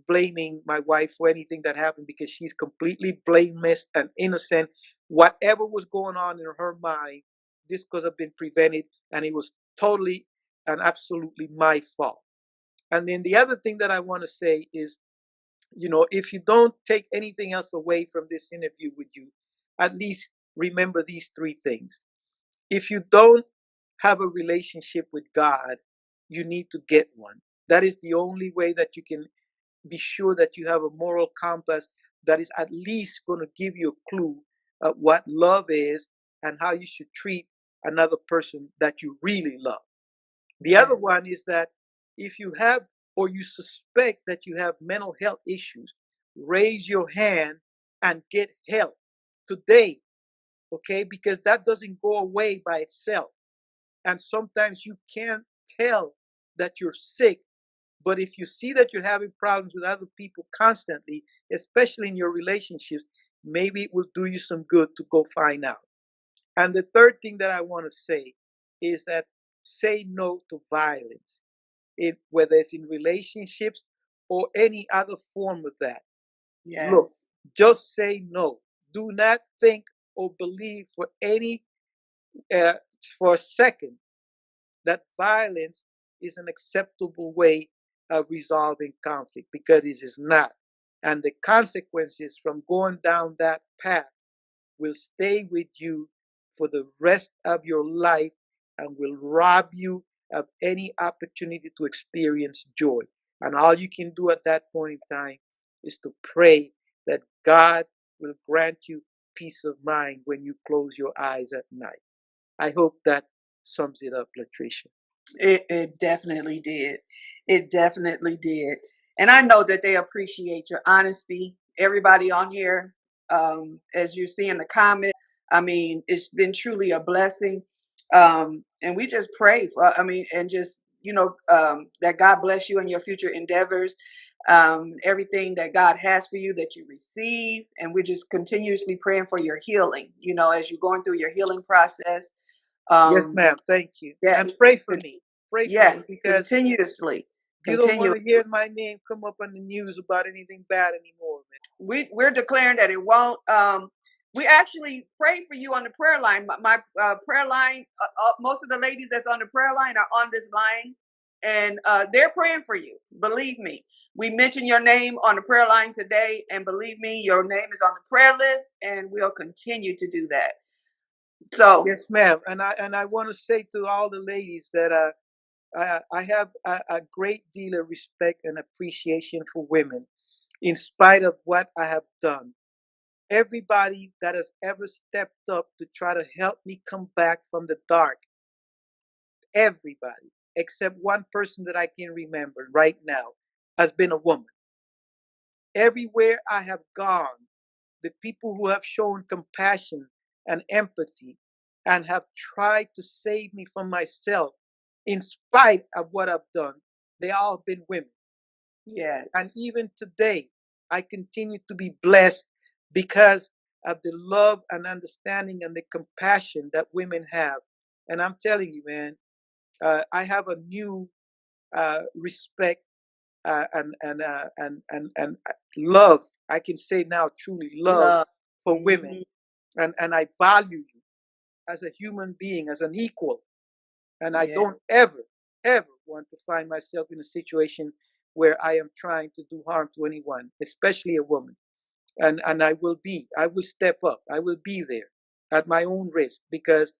blaming my wife for anything that happened, because she's completely blameless and innocent. Whatever was going on in her mind, this could have been prevented, and it was totally and absolutely my fault. And then the other thing that I want to say is, if you don't take anything else away from this interview with you, at least remember these three things. If you don't have a relationship with God, you need to get one. That is the only way that you can be sure that you have a moral compass that is at least going to give you a clue of what love is and how you should treat another person that you really love. The other one is that if you have or you suspect that you have mental health issues, raise your hand and get help today, okay? Because that doesn't go away by itself. And sometimes you can't tell that you're sick, but if you see that you're having problems with other people constantly, especially in your relationships, maybe it will do you some good to go find out. And the third thing that I want to say is that say no to violence, whether it's in relationships or any other form of that. Look, just say no. Do not think or believe for a second that violence is an acceptable way of resolving conflict, because it is not. And the consequences from going down that path will stay with you for the rest of your life and will rob you of any opportunity to experience joy. And all you can do at that point in time is to pray that God will grant you peace of mind when you close your eyes at night. I hope that sums it up, Latricia. It definitely did. It definitely did. And I know that they appreciate your honesty. Everybody on here, as you see in the comments, I mean, it's been truly a blessing. And we just pray for, I mean, and just, that God bless you in your future endeavors, everything that God has for you that you receive. And we're just continuously praying for your healing, as you're going through your healing process. Yes, Um, ma'am. Thank you. And yes, pray for me. Pray for me, yes, because continuously, you don't want continue. to hear my name come up on the news about anything bad anymore, man. We're declaring that it won't. We actually prayed for you on the prayer line. My prayer line, most of the ladies that's on the prayer line are on this line, and they're praying for you. Believe me. We mentioned your name on the prayer line today, and believe me, your name is on the prayer list, and we'll continue to do that. So, Yes, ma'am. And I want to say to all the ladies that I have a great deal of respect and appreciation for women, in spite of what I have done. Everybody that has ever stepped up to try to help me come back from the dark, everybody, except one person that I can remember right now, has been a woman. Everywhere I have gone, the people who have shown compassion and empathy and have tried to save me from myself, in spite of what I've done, they all have been women. And yes, even today, I continue to be blessed because of the love and understanding and the compassion that women have. And I'm telling you, man, I have a new respect and love. I can say now, truly love love. for women, Hmm. and I value you as a human being, as an equal. And I Yeah. don't ever want to find myself in a situation where I am trying to do harm to anyone, especially a woman. And I will step up. I will be there at my own risk, because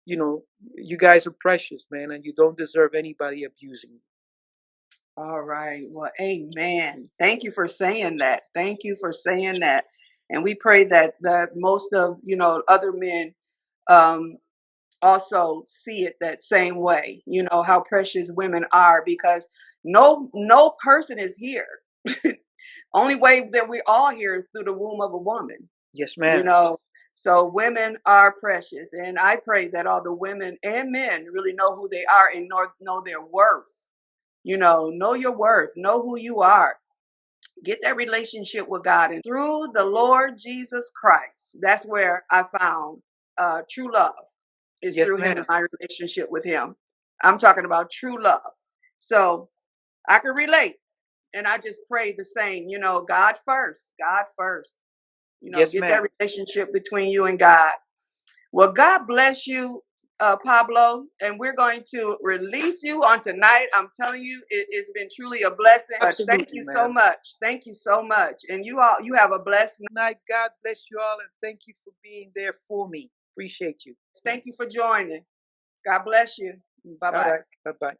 you guys are precious, man, and you don't deserve anybody abusing you. All right. Well, amen. Thank you for saying that. Thank you for saying that. And we pray that most of, other men um also see it that same way, how precious women are, because no person is here. Only way that we're all here is through the womb of a woman, Yes, you ma'am. know. So women are precious. And I pray that all the women and men really know who they are and know their worth. Know your worth, know who you are, get that relationship with God. And through the Lord Jesus Christ, that's where I found true love, is Yes, through him and ma'am. my relationship with him. I'm talking about true love. So I can relate. And I just pray the same, God first, God first, Yes, get that ma'am. relationship between you and God. Well, God bless you, Pablo, and we're going to release you on tonight. I'm telling you, it's been truly a blessing. Thank Absolutely, you so ma'am. much. Thank you so much. And you have a blessed night. Night. God bless you all, and thank you for being there for me. Appreciate you. Thank you for joining. God bless you. Bye All bye. right. Bye bye.